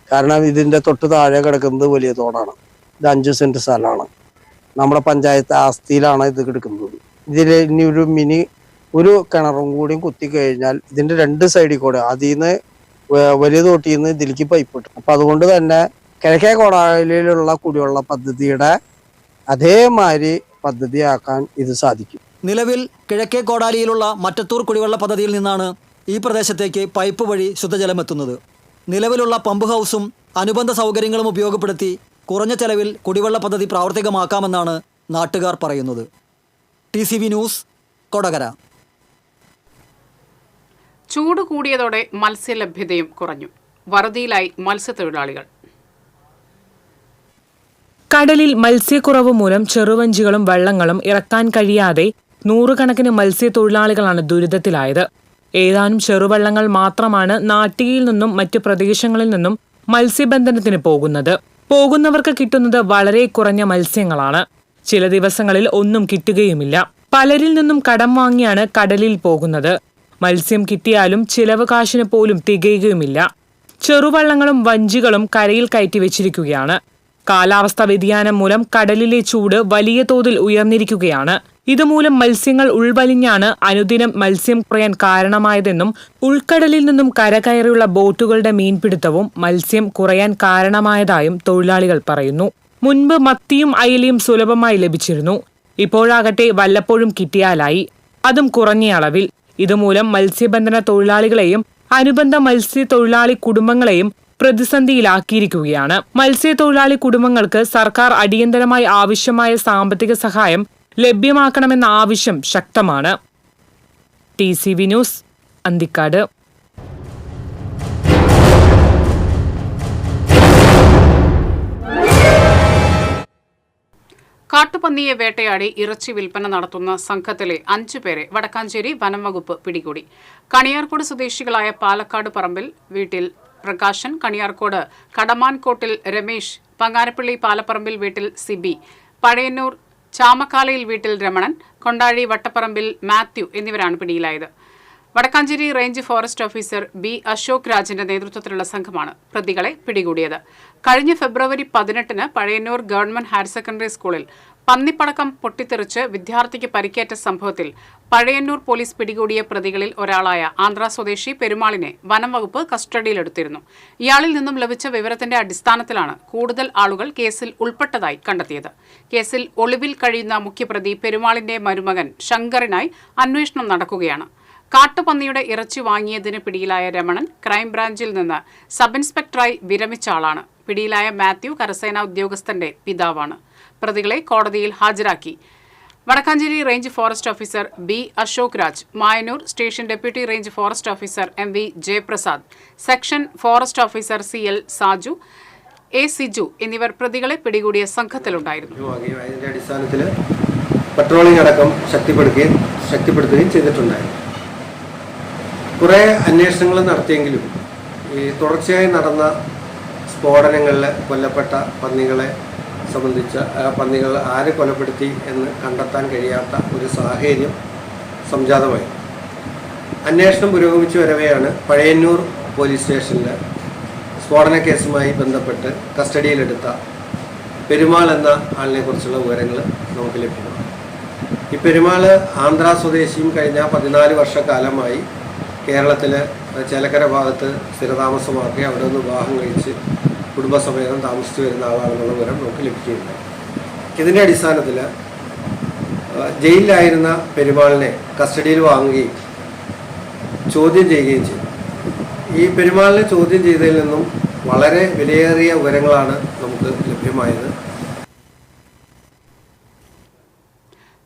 S9: കാരണം ഇതിന്റെ തൊട്ട് താഴെ കിടക്കുന്നത് വലിയ തോടാണ്. ഇത് 5 സെന്റ് സ്ഥലമാണ്. നമ്മുടെ പഞ്ചായത്ത് ആസ്തിയിലാണ് ഇത് കിടക്കുന്നത്. ഇതിൽ ഇനി ഒരു കിണറും കൂടി കുത്തി കഴിഞ്ഞാൽ ഇതിന്റെ 2 സൈഡിൽ കൂടെ അതിൽ നിന്ന് വലിയ തോട്ടിൽ നിന്ന് ഇതിലേക്ക് പൈപ്പ് ഇട്ടു. അപ്പൊ അതുകൊണ്ട് തന്നെ കിഴക്കേ കോടാലിയിലുള്ള കുടിവെള്ള പദ്ധതിയുടെ അതേമാതിരി പദ്ധതിയാക്കാൻ ഇത് സാധിക്കും.
S8: നിലവിൽ കിഴക്കേ കോടാലിയിലുള്ള മറ്റത്തൂർ കുടിവെള്ള പദ്ധതിയിൽ നിന്നാണ് ഈ പ്രദേശത്തേക്ക് പൈപ്പ് വഴി ശുദ്ധജലം എത്തുന്നത്. നിലവിലുള്ള പമ്പ് ഹൗസും അനുബന്ധ സൗകര്യങ്ങളും ഉപയോഗപ്പെടുത്തി കുറഞ്ഞ ചെലവിൽ കുടിവെള്ള പദ്ധതി പ്രാവർത്തികമാക്കാമെന്നാണ് നാട്ടുകാർ പറയുന്നത്. TCV news, Kodakara.
S1: ചൂട് കൂടിയതോടെ മത്സ്യലഭ്യതയും കുറഞ്ഞു. വറുതിയിലായി മത്സ്യത്തൊഴിലാളികൾ.
S5: കടലിൽ മത്സ്യക്കുറവ് മൂലം ചെറുവഞ്ചികളും വള്ളങ്ങളും ഇറക്കാൻ കഴിയാതെ നൂറുകണക്കിന് മത്സ്യത്തൊഴിലാളികളാണ് ദുരിതത്തിലായത്. ഏതാനും ചെറുവള്ളങ്ങൾ മാത്രമാണ് നാട്ടികയിൽ നിന്നും മറ്റു പ്രദേശങ്ങളിൽ നിന്നും മത്സ്യബന്ധനത്തിന് പോകുന്നത്. പോകുന്നവർക്ക് കിട്ടുന്നത് വളരെ കുറഞ്ഞ മത്സ്യങ്ങളാണ്. ചില ദിവസങ്ങളിൽ ഒന്നും കിട്ടുകയുമില്ല. പലരിൽ നിന്നും കടം വാങ്ങിയാണ് കടലിൽ പോകുന്നത്. മത്സ്യം കിട്ടിയാലും ചിലവ് കാശിന് പോലും തികയുകയുമില്ല. ചെറുവള്ളങ്ങളും വഞ്ചികളും കരയിൽ കയറ്റി വെച്ചിരിക്കുകയാണ്. കാലാവസ്ഥാ വ്യതിയാനം മൂലം കടലിലെ ചൂട് വലിയ തോതിൽ ഉയർന്നിരിക്കുകയാണ്. ഇതുമൂലം മത്സ്യങ്ങൾ ഉൾവലിഞ്ഞാണ് അനുദിനം മത്സ്യം കുറയാൻ കാരണമായതെന്നും ഉൾക്കടലിൽ നിന്നും കരകയറിയുള്ള ബോട്ടുകളുടെ മീൻപിടുത്തവും മത്സ്യം കുറയാൻ കാരണമായതായും തൊഴിലാളികൾ പറയുന്നു. മുൻപ് മത്തിയും അയലയും സുലഭമായി ലഭിച്ചിരുന്നു. ഇപ്പോഴാകട്ടെ വല്ലപ്പോഴും കിട്ടിയാലായി, അതും കുറഞ്ഞ അളവിൽ. ഇതുമൂലം മത്സ്യബന്ധന തൊഴിലാളികളെയും അനുബന്ധ മത്സ്യത്തൊഴിലാളി കുടുംബങ്ങളെയും പ്രതിസന്ധിയിലാക്കിയിരിക്കുകയാണ്. മത്സ്യത്തൊഴിലാളി കുടുംബങ്ങൾക്ക് സർക്കാർ അടിയന്തരമായി ആവശ്യമായ സാമ്പത്തിക സഹായം ലഭ്യമാക്കണമെന്ന ആവശ്യം ശക്തമാണ്. TCV news, Anthikad.
S1: കാട്ടുപന്നിയെ വേട്ടയാടി ഇറച്ചി വിൽപ്പന നടത്തുന്ന സംഘത്തിലെ 5 പേരെ വടക്കാഞ്ചേരി വനം വകുപ്പ് പിടികൂടി. കണിയാർക്കോട് സ്വദേശികളായ പാലക്കാട് പറമ്പിൽ വീട്ടിൽ പ്രകാശൻ, കണിയാർക്കോട് കടമാൻകോട്ടിൽ രമേശ്, പങ്ങാരപ്പള്ളി പാലപ്പറമ്പിൽ വീട്ടിൽ സിബി, പഴയന്നൂർ ചാമക്കാലയിൽ വീട്ടിൽ രമണൻ, കൊണ്ടാഴി വട്ടപ്പറമ്പിൽ മാത്യു എന്നിവരാണ് പിടിയിലായത്. Vadakkanchery range forest officer B. Ashok രാജിന്റെ നേതൃത്വത്തിലുള്ള സംഘമാണ് പ്രതികളെ പിടികൂടിയത്. കഴിഞ്ഞ ഫെബ്രുവരി 18-ന് പഴയന്നൂർ ഗവൺമെന്റ് ഹയർ സെക്കൻഡറി സ്കൂളിൽ പന്നിപ്പടക്കം പൊട്ടിത്തെറിച്ച് വിദ്യാർത്ഥിക്ക് പരിക്കേറ്റ സംഭവത്തിൽ പഴയന്നൂർ പോലീസ് പിടികൂടിയ പ്രതികളിൽ ഒരാളായ ആന്ധ്ര സ്വദേശി പെരുമാളിനെ വനം വകുപ്പ് കസ്റ്റഡിയിലെടുത്തിരുന്നു. ഇയാളിൽ നിന്നും ലഭിച്ച വിവരത്തിന്റെ അടിസ്ഥാനത്തിലാണ് കൂടുതൽ ആളുകൾ കേസിൽ ഉൾപ്പെട്ടതായി കണ്ടെത്തിയത്. കേസിൽ ഒളിവിൽ കഴിയുന്ന മുഖ്യപ്രതി പെരുമാളിന്റെ മരുമകൻ ശങ്കറിനായി അന്വേഷണം നടക്കുകയാണ്. കാട്ടുപന്നിയുടെ ഇറച്ചി വാങ്ങിയതിന് പിടിയിലായ രമണൻ ക്രൈംബ്രാഞ്ചിൽ നിന്ന് സബ് ഇൻസ്പെക്ടറായി വിരമിച്ച ആളാണ്. പിടിയിലായ മാത്യു കരസേനാ ഉദ്യോഗസ്ഥന്റെ പിതാവാണ്. പ്രതികളെ കോടതിയിൽ ഹാജരാക്കി. Vadakkanchery range forest officer B. Ashok Raj, Mayannur station deputy range forest officer MV Jayaprasad, section forest officer CL Saju, A. Siju എന്നിവർ പ്രതികളെ പിടികൂടിയ സംഘത്തിലുണ്ടായിരുന്നു.
S10: അതിന്റെ അടിസ്ഥാനത്തിൽ പട്രോളിംഗ് അടക്കം ശക്തിപ്പെടുത്തുകയും ചെയ്തിട്ടുണ്ടായിരുന്നു. കുറേ അന്വേഷണങ്ങൾ നടത്തിയെങ്കിലും ഈ തുടർച്ചയായി നടന്ന സ്ഫോടനങ്ങളിൽ കൊല്ലപ്പെട്ട പന്നികളെ സംബന്ധിച്ച പന്നികൾ ആര് കൊലപ്പെടുത്തി എന്ന് കണ്ടെത്താൻ കഴിയാത്ത ഒരു സാഹചര്യം സംജാതമായി. അന്വേഷണം പുരോഗമിച്ചു വരവെയാണ് പഴയന്നൂർ പോലീസ് സ്റ്റേഷനിൽ സ്ഫോടന കേസുമായി ബന്ധപ്പെട്ട് കസ്റ്റഡിയിലെടുത്ത പെരുമാൾ എന്ന ആളിനെക്കുറിച്ചുള്ള വിവരങ്ങൾ നമുക്ക് ലഭ്യമാണ്. ഈ പെരുമാൾ ആന്ധ്ര സ്വദേശിയും കഴിഞ്ഞ 14 വർഷക്കാലമായി കേരളത്തിൽ ചേലക്കര ഭാഗത്ത് സ്ഥിരതാമസമാക്കി അവിടെ നിന്ന് വിവാഹം കഴിച്ച് കുടുംബസമേതം താമസിച്ചു വരുന്ന ആളാണെന്നുള്ള വിവരം നമുക്ക് ലഭിക്കുകയുണ്ടായി. ഇതിൻ്റെ അടിസ്ഥാനത്തിൽ ജയിലിലായിരുന്ന പെരുമാളിനെ കസ്റ്റഡിയിൽ വാങ്ങുകയും ചോദ്യം ചെയ്യുകയും ചെയ്തു. ഈ പെരുമാളിനെ ചോദ്യം ചെയ്തതിൽ നിന്നും വളരെ വിലയേറിയ വിവരങ്ങളാണ് നമുക്ക് ലഭ്യമായത്.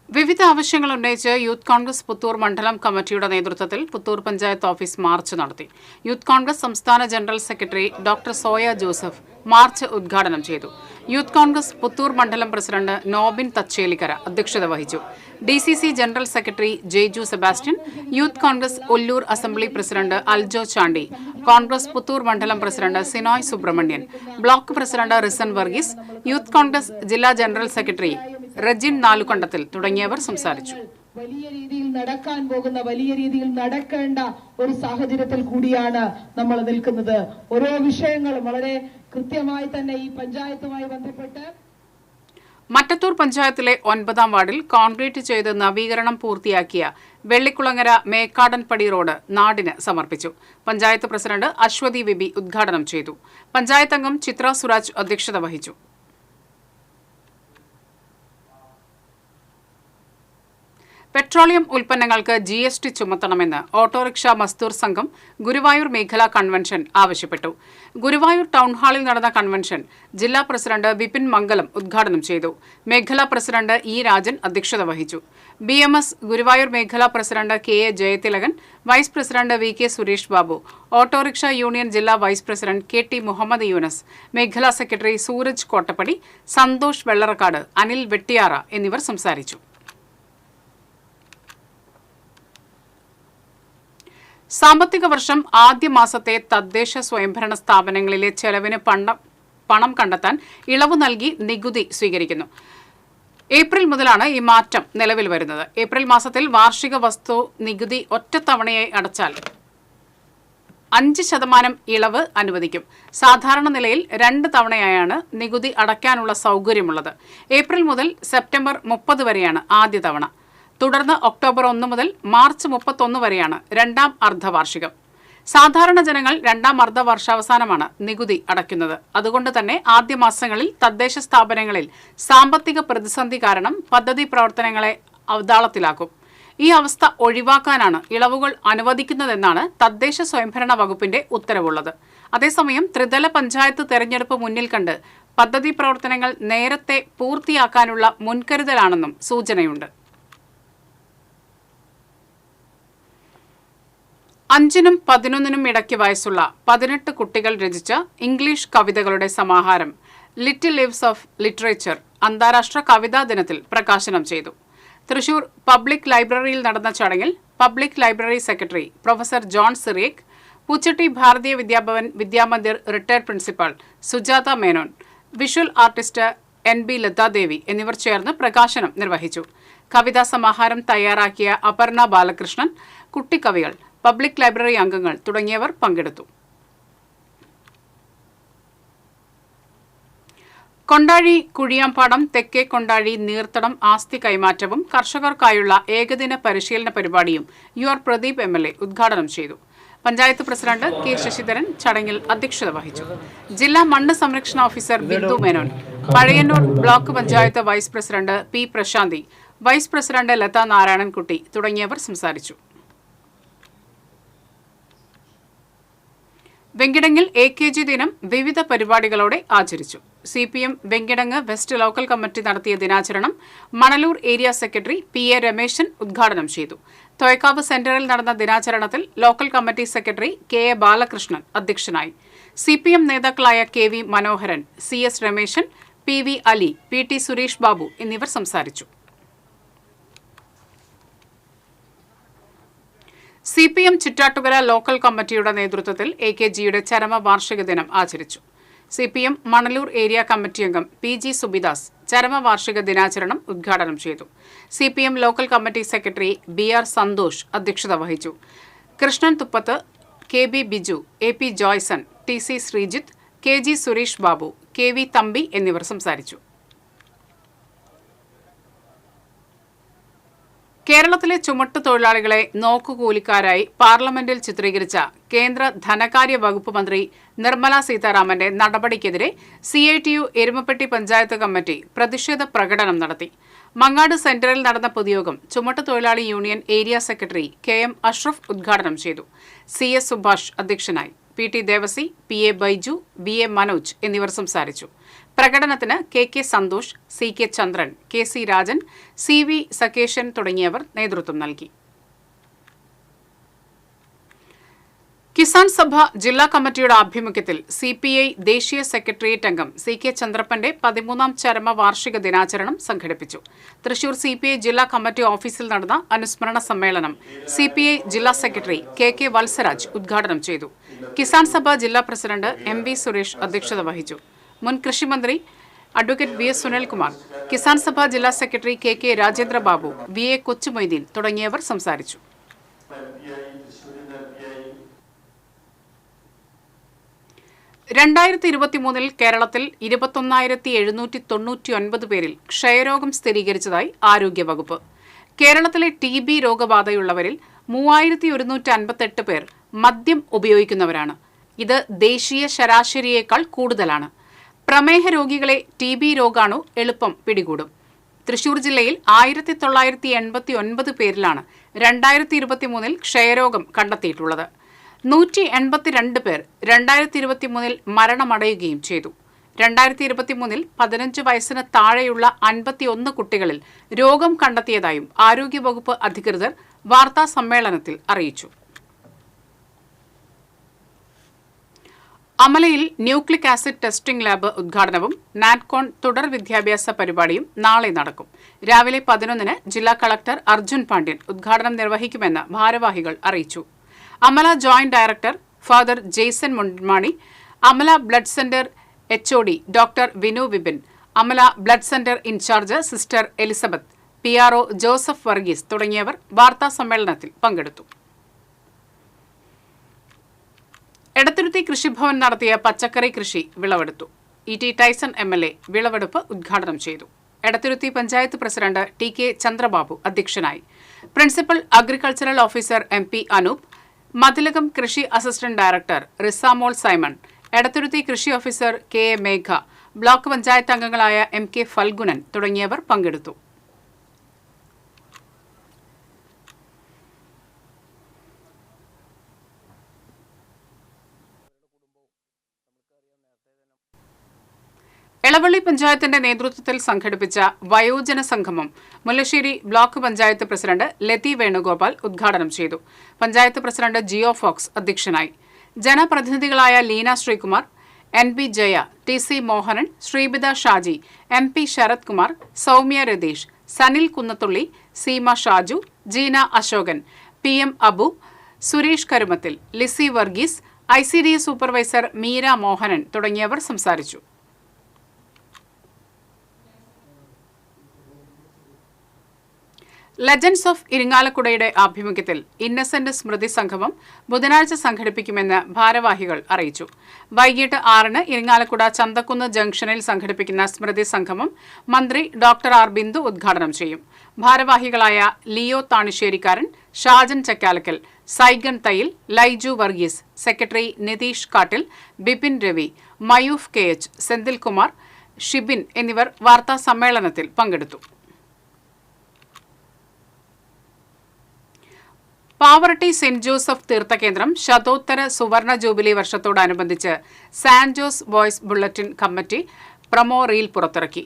S1: വിവിധ ആവശ്യങ്ങൾ ഉന്നയിച്ച് യൂത്ത് കോൺഗ്രസ് പുത്തൂർ മണ്ഡലം കമ്മിറ്റിയുടെ നേതൃത്വത്തിൽ പുത്തൂർ പഞ്ചായത്ത് ഓഫീസ് മാർച്ച് നടത്തി. യൂത്ത് കോൺഗ്രസ് സംസ്ഥാന general secretary doctor soya Joseph March ഉദ്ഘാടനം ചെയ്തു. യൂത്ത് കോൺഗ്രസ് പുത്തൂർ മണ്ഡലം പ്രസിഡന്റ് നോബിൻ തച്ചേലിക്കര അധ്യക്ഷത വഹിച്ചു. DCC general secretary Jaiju Sebastian, youth Congress Ollur assembly president Aljo Chandy, Congress Puthur മണ്ഡലം president Sinoy Subramanian, block president Rizan Varghese, youth Congress ജില്ലാ ജനറൽ സെക്രട്ടറി റജിൻ നാലുകണ്ടത്തിൽ തുടങ്ങിയവർ സംസാരിച്ചു.
S11: വലിയ രീതിയിൽ നടക്കാൻ പോകുന്ന, വലിയ രീതിയിൽ നടക്കേണ്ട ഒരു സാഹചര്യത്തിൽ കൂടിയാണ് നമ്മൾ നിൽക്കുന്നത്. ഓരോ വിഷയങ്ങളും വളരെ കൃത്യമായി തന്നെ ഈ പഞ്ചായത്തുമായി ബന്ധപ്പെട്ട്
S1: മറ്റത്തൂർ പഞ്ചായത്തിലെ 9ാം വാർഡിൽ കോൺക്രീറ്റ് ചെയ്ത് നവീകരണം പൂർത്തിയാക്കിയ വെള്ളിക്കുളങ്ങര മേക്കാടൻപടി റോഡ് നാടിന് സമർപ്പിച്ചു. പഞ്ചായത്ത് പ്രസിഡന്റ് അശ്വതി വിബി ഉദ്ഘാടനം ചെയ്തു. പഞ്ചായത്ത് അംഗം ചിത്ര സുരാജ് അധ്യക്ഷത വഹിച്ചു. പെട്രോളിയം ഉൽപ്പന്നങ്ങൾക്ക് GST ചുമത്തണമെന്ന് ഓട്ടോറിക്ഷ മസ്ദൂർ സംഘം ഗുരുവായൂർ മേഖലാ കൺവെൻഷൻ ആവശ്യപ്പെട്ടു. ഗുരുവായൂർ ടൗൺഹാളിൽ നടന്ന കൺവെൻഷൻ ജില്ലാ പ്രസിഡന്റ് വിപിൻ മംഗലം ഉദ്ഘാടനം ചെയ്തു. മേഖലാ പ്രസിഡന്റ് ഇ രാജൻ അധ്യക്ഷത വഹിച്ചു. BMS ഗുരുവായൂർ മേഖലാ president KA Jayathilakan, vice president VK Suresh Babu, autorickshaw union ജില്ലാ vice president KT Muhammad Yunus, മേഖലാ സെക്രട്ടറി സൂരജ് കോട്ടപ്പടി, സന്തോഷ് വെള്ളറക്കാട്, അനിൽ വെട്ടിയാറ എന്നിവർ സംസാരിച്ചു. സാമ്പത്തിക വർഷം ആദ്യ മാസത്തെ തദ്ദേശ സ്വയംഭരണ സ്ഥാപനങ്ങളിലെ ചെലവിന് പണം കണ്ടെത്താൻ ഇളവ് നൽകി നികുതി സ്വീകരിക്കുന്നു. ഏപ്രിൽ മുതലാണ് ഈ മാറ്റം നിലവിൽ വരുന്നത്. ഏപ്രിൽ മാസത്തിൽ വാർഷിക വസ്തു നികുതി ഒറ്റത്തവണയായി അടച്ചാൽ 5% ഇളവ് അനുവദിക്കും. സാധാരണ നിലയിൽ 2 തവണയായാണ് നികുതി അടയ്ക്കാനുള്ള സൗകര്യമുള്ളത്. ഏപ്രിൽ മുതൽ സെപ്റ്റംബർ 30 വരെയാണ് ആദ്യ തവണ. തുടർന്ന് ഒക്ടോബർ 1 മുതൽ മാർച്ച് 31 വരെയാണ് രണ്ടാം അർദ്ധവാർഷികം. സാധാരണ ജനങ്ങൾ രണ്ടാം അർദ്ധവർഷാവസാനമാണ് നികുതി അടയ്ക്കുന്നത്. അതുകൊണ്ട് തന്നെ ആദ്യ മാസങ്ങളിൽ തദ്ദേശ സ്ഥാപനങ്ങളിൽ സാമ്പത്തിക പ്രതിസന്ധി കാരണം പദ്ധതി പ്രവർത്തനങ്ങളെ അവതാളത്തിലാക്കും. ഈ അവസ്ഥ ഒഴിവാക്കാനാണ് ഇളവുകൾ അനുവദിക്കുന്നതെന്നാണ് തദ്ദേശ സ്വയംഭരണ വകുപ്പിന്റെ ഉത്തരവുള്ളത്. അതേസമയം ത്രിതല പഞ്ചായത്ത് തെരഞ്ഞെടുപ്പ് മുന്നിൽ കണ്ട് പദ്ധതി പ്രവർത്തനങ്ങൾ നേരത്തെ പൂർത്തിയാക്കാനുള്ള മുൻകരുതലാണെന്നും സൂചനയുണ്ട്. 5നും 11നും ഇടയ്ക്ക് വയസ്സുള്ള 18 കുട്ടികൾ രചിച്ച ഇംഗ്ലീഷ് കവിതകളുടെ സമാഹാരം ലിറ്റിൽ ലിവ്സ് ഓഫ് ലിറ്ററേച്ചർ അന്താരാഷ്ട്ര കവിതാ ദിനത്തിൽ പ്രകാശനം ചെയ്തു. തൃശൂർ പബ്ലിക് ലൈബ്രറിയിൽ നടന്ന ചടങ്ങിൽ public library secretary professor John Cyriac, Poochatty Bharatiya Vidyabhavan Vidyamandir retired principal Sujatha Menon, visual artist NB Lathadevi എന്നിവർ ചേർന്ന് പ്രകാശനം നിർവഹിച്ചു. കവിതാ സമാഹാരം തയ്യാറാക്കിയ അപർണ ബാലകൃഷ്ണൻ, കുട്ടിക്കവികൾ, പബ്ലിക് ലൈബ്രറി അംഗങ്ങൾ തുടങ്ങിയവർ പങ്കെടുത്തു. കൊണ്ടാഴി കുഴിയാമ്പാടം തെക്കേ കൊണ്ടാഴി നീർത്തടം ആസ്തി കൈമാറ്റവും കർഷകർക്കായുള്ള ഏകദിന പരിശീലന പരിപാടിയും UR പ്രദീപ് MLA ഉദ്ഘാടനം ചെയ്തു. പഞ്ചായത്ത് പ്രസിഡന്റ് K ശശിധരൻ ചടങ്ങിൽ അധ്യക്ഷത വഹിച്ചു. ജില്ലാ മണ്ണ് സംരക്ഷണ officer Bindu Menon, Pazhayannur block panchayat vice president P Prasanthi, vice president Latha Narayanankutty തുടങ്ങിയവർ സംസാരിച്ചു. വെങ്കിടങ്ങിൽ AKG ദിനം വിവിധ പരിപാടികളോടെ ആചരിച്ചു. CPM Venkitangu west local committee നടത്തിയ ദിനാചരണം Manalur area secretary PA Rameshan ഉദ്ഘാടനം ചെയ്തു. തോയക്കാവ് സെന്ററിൽ നടന്ന ദിനാചരണത്തിൽ local committee secretary KA Balakrishnan അധ്യക്ഷനായി. CPM നേതാക്കളായ KV മനോഹരൻ, CS Rameshan, PV Ali, PT Suresh Babu എന്നിവർ സംസാരിച്ചു. CPM ചിറ്റാട്ടുകര ലോക്കൽ കമ്മിറ്റിയുടെ നേതൃത്വത്തിൽ AKGയുടെ ചരമ വാർഷിക ദിനം ആചരിച്ചു. CPM മണലൂർ ഏരിയ കമ്മിറ്റി അംഗം PG സുബിദാസ് ചരമവാർഷിക ദിനാചരണം ഉദ്ഘാടനം ചെയ്തു. CPM local committee secretary BR Santhosh അധ്യക്ഷത വഹിച്ചു. Krishnan തുപ്പത്ത്, KB Biju, AP Joyson, TC Sreejith, KG Suresh Babu, KV Thampi എന്നിവർ സംസാരിച്ചു. കേരളത്തിലെ ചുമട്ടു തൊഴിലാളികളെ നോക്കുകൂലിക്കാരായി പാർലമെന്റിൽ ചിത്രീകരിച്ച കേന്ദ്ര ധനകാര്യ വകുപ്പ് മന്ത്രി നിർമ്മല സീതാരാമന്റെ നടപടിക്കെതിരെ CITU എരുമപ്പെട്ടി പഞ്ചായത്ത് കമ്മിറ്റി പ്രതിഷേധ പ്രകടനം നടത്തി. മങ്ങാട് സെന്ററിൽ നടന്ന പൊതുയോഗം ചുമട്ടു തൊഴിലാളി union area secretary KM Ashraf ഉദ്ഘാടനം ചെയ്തു. CS സുഭാഷ് അധ്യക്ഷനായി. PT Devasi, PA Baiju, BA Manoj എന്നിവർ സംസാരിച്ചു. പ്രകടനത്തിന് KK സന്തോഷ്, CK ചന്ദ്രൻ, KC രാജൻ, CV സകേഷൻ തുടങ്ങിയവർ നേതൃത്വം നൽകി. കിസാൻ സഭ ജില്ലാ കമ്മിറ്റിയുടെ ആഭിമുഖ്യത്തിൽ CPI ദേശീയ സെക്രട്ടേറിയറ്റ് അംഗം CK ചന്ദ്രപ്പന്റെ 13ാം ചരമവാർഷിക ദിനാചരണം സംഘടിപ്പിച്ചു. തൃശൂർ CPI ജില്ലാ കമ്മിറ്റി ഓഫീസിൽ നടന്ന അനുസ്മരണ സമ്മേളനം CPI ജില്ലാ സെക്രട്ടറി KK വത്സരാജ് ഉദ്ഘാടനം ചെയ്തു. കിസാൻ സഭ ജില്ലാ പ്രസിഡന്റ് MV സുരേഷ് അധ്യക്ഷത വഹിച്ചു. മുൻ കൃഷിമന്ത്രി അഡ്വക്കേറ്റ് VS സുനിൽകുമാർ, കിസാൻ സഭ ജില്ലാ secretary KK Rajendra Babu, VA Kochumoideen തുടങ്ങിയവർ സംസാരിച്ചു. ൽ കേരളത്തിൽ 21,799 പേരിൽ ക്ഷയരോഗം സ്ഥിരീകരിച്ചതായി ആരോഗ്യവകുപ്പ്. കേരളത്തിലെ TB രോഗബാധയുള്ളവരിൽ 3,158 പേർ മദ്യം ഉപയോഗിക്കുന്നവരാണ്. ഇത് ദേശീയ ശരാശരിയേക്കാൾ കൂടുതലാണ്. പ്രമേഹ രോഗികളെ TB രോഗാണു എളുപ്പം പിടികൂടും. തൃശൂർ ജില്ലയിൽ 1,989 പേരിലാണ് 2023 ക്ഷയരോഗം കണ്ടെത്തിയിട്ടുള്ളത്. 182 പേർ 2023 മരണമടയുകയും ചെയ്തു. 2023 15 വയസ്സിന് താഴെയുള്ള 51 കുട്ടികളിൽ രോഗം കണ്ടെത്തിയതായും ആരോഗ്യവകുപ്പ് അധികൃതർ വാർത്താ സമ്മേളനത്തിൽ അറിയിച്ചു. അമലയിൽ ന്യൂക്ലിക് ആസിഡ് ടെസ്റ്റിംഗ് ലാബ് ഉദ്ഘാടനവും നാറ്റ്കോൺ തുടർ വിദ്യാഭ്യാസ പരിപാടിയും നാളെ നടക്കും. രാവിലെ 11-ന് ജില്ലാ കളക്ടർ അർജുൻ പാണ്ഡ്യൻ ഉദ്ഘാടനം നിർവഹിക്കുമെന്ന് ഭാരവാഹികൾ അറിയിച്ചു. Amala joint director father Jaison Mundamani, Amala blood centre HOD doctor Vinu Vipin, Amala blood centre in-charge sister Elizabeth, PRO Joseph Varghese തുടങ്ങിയവർ വാർത്താ സമ്മേളനത്തിൽ പങ്കെടുത്തു. എടത്തുരുത്തി കൃഷിഭവൻ നടത്തിയ പച്ചക്കറി കൃഷി വിളവെടുത്തു. ET ടൈസൺ MLA വിളവെടുപ്പ് ഉദ്ഘാടനം ചെയ്തു. എടത്തുരുത്തി പഞ്ചായത്ത് പ്രസിഡന്റ് TK ചന്ദ്രബാബു അധ്യക്ഷനായി. Principal agricultural officer MP Anoop, Mathilakam കൃഷി അസിസ്റ്റന്റ് ഡയറക്ടർ റിസാമോൾ സൈമൺ, എടത്തുരുത്തി കൃഷി ഓഫീസർ KA മേഘ, ബ്ലോക്ക് പഞ്ചായത്ത് അംഗങ്ങളായ MK ഫൽഗുനൻ തുടങ്ങിയവർ പങ്കെടുത്തു. എളവള്ളി പഞ്ചായത്തിന്റെ നേതൃത്വത്തിൽ സംഘടിപ്പിച്ച വയോജന സംഗമം മുല്ലശ്ശേരി ബ്ലോക്ക് പഞ്ചായത്ത് പ്രസിഡന്റ് ലതി വേണുഗോപാൽ ഉദ്ഘാടനം ചെയ്തു. പഞ്ചായത്ത് പ്രസിഡന്റ് ജിയോ ഫോക്സ് അധ്യക്ഷനായി. ജനപ്രതിനിധികളായ Leena Sreekumar, NB Jaya, TC Mohanan, Sreebitha Shaji, MP Sarath Kumar, Soumya Ratheesh, Sanil Kunnathully, Seema Shaju, Jeena Ashokan, PM Abu, Suresh Karumathil, Lizy Varghese, ICD supervisor Meera Mohanan തുടങ്ങിയവർ സംസാരിച്ചു. ലെജൻഡ്സ് ഓഫ് ഇരിങ്ങാലക്കുടയുടെ ആഭിമുഖ്യത്തിൽ ഇന്നസെന്റ് സ്മൃതി സംഗമം ബുധനാഴ്ച സംഘടിപ്പിക്കുമെന്ന് ഭാരവാഹികൾ അറിയിച്ചു. വൈകിട്ട് 6-ന് ഇരിങ്ങാലക്കുട ചന്തക്കുന്ന് ജംഗ്ഷനിൽ സംഘടിപ്പിക്കുന്ന സ്മൃതി സംഗമം മന്ത്രി ഡോക്ടർ R ബിന്ദു ഉദ്ഘാടനം ചെയ്യും. ഭാരവാഹികളായ Leo Thanisserikkaran, Shajan Chakkalakkal, Saigon Thayyil, Laiju Varghese, secretary Nitish കാട്ടിൽ, ബിപിൻ രവി, മയൂഫ് KH, സെന്തിൽകുമാർ, ഷിബിൻ എന്നിവർ വാർത്താ സമ്മേളനത്തിൽ പങ്കെടുത്തു. പാവറട്ടി സെന്റ് ജോസഫ് തീർത്ഥകേന്ദ്രം ശതോത്തര സുവർണ ജൂബിലി വർഷത്തോടനുബന്ധിച്ച് Saint Jose boys bulletin committee promo reel പുറത്തിറക്കി.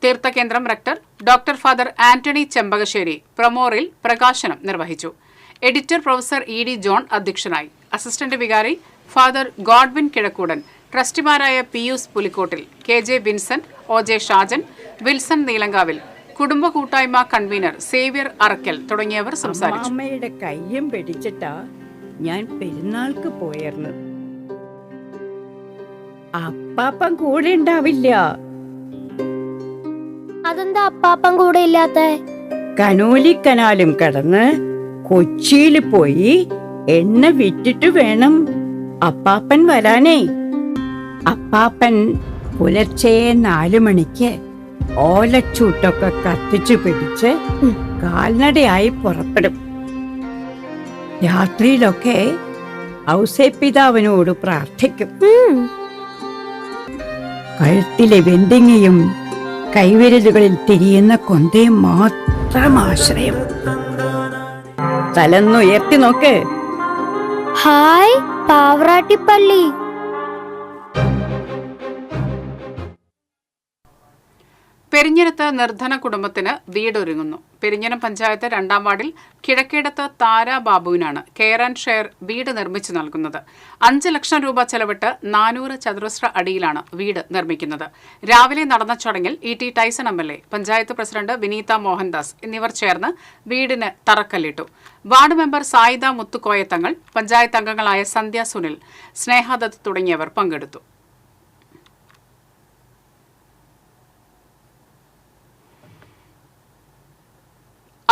S1: തീർത്ഥകേന്ദ്രം rector doctor father Antony Chembakassery promo reel പ്രകാശനം നിർവഹിച്ചു. എഡിറ്റർ പ്രൊഫസർ ED ജോൺ അധ്യക്ഷനായി. അസിസ്റ്റന്റ് വികാരി ഫാദർ ഗോഡ്വിൻ കിഴക്കൂടൻ, ട്രസ്റ്റിമാരായ Pius Pulikkottil, KJ Vincent, OJ Shajan, Wilson Neelankavil, കുടുംബ കൂട്ടായ്മ കൺവീനർ സേവ്യർ അറക്കൽ തുടങ്ങിയവർ സംസാരിച്ചു.
S12: അമ്മയുടെ കയ്യും പിടിച്ചിട്ടാ ഞാൻ പെരുന്നാൾക്ക് പോയത്. അപ്പാപ്പൻ കൂടെ ഉണ്ടാവില്ല.
S13: അതെന്താ അപ്പാപ്പൻ കൂടെ ഇല്ലാത്ത?
S12: കനോലിക്കനാലും കടന്ന് കൊച്ചിയിൽ പോയി എണ്ണ വിറ്റിട്ട് വേണം അപ്പാപ്പൻ വരാനേ. അപ്പാപ്പൻ പുലർച്ചെ 4 മണിക്ക് ഓലച്ചൂട്ടൊക്കെ കത്തിച്ചു പിടിച്ച് കാൽനടയായി പുറപ്പെടും. രാത്രിയിലൊക്കെ ഔസേപ്പിതാവിനോട് പ്രാർത്ഥിക്കും. കഴുത്തിലെ വെണ്ടിങ്ങയും കൈവിരലുകളിൽ തിരിയുന്ന കൊന്തയും മാത്രം ആശ്രയം. തലന്നുയർത്തി നോക്ക്.
S13: ഹായ് പാവറാട്ടിപ്പള്ളി.
S1: പെരിഞ്ഞനത്ത് നിർധന കുടുംബത്തിന് വീടൊരുങ്ങുന്നു. പെരിഞ്ഞനം പഞ്ചായത്ത് 2-ാം വാർഡിൽ കിഴക്കേടത്ത് താര ബാബുവിനാണ് കെയർ ആൻഡ് ഷെയർ വീട് നിർമ്മിച്ചു നൽകുന്നത്. 5 ലക്ഷം രൂപ ചെലവിട്ട് 400 ചതുരശ്ര അടിയിലാണ് വീട് നിർമ്മിക്കുന്നത്. രാവിലെ നടന്ന ചടങ്ങിൽ ET Tyson MLA, panchayat president Vineetha Mohandas എന്നിവർ ചേർന്ന് വീടിന് തറക്കല്ലിട്ടു. വാർഡ് മെമ്പർ സായിദ മുത്തുക്കോയത്തങ്ങൾ, പഞ്ചായത്ത് അംഗങ്ങളായ സന്ധ്യ സുനിൽ, സ്നേഹദത്ത് തുടങ്ങിയവർ പങ്കെടുത്തു.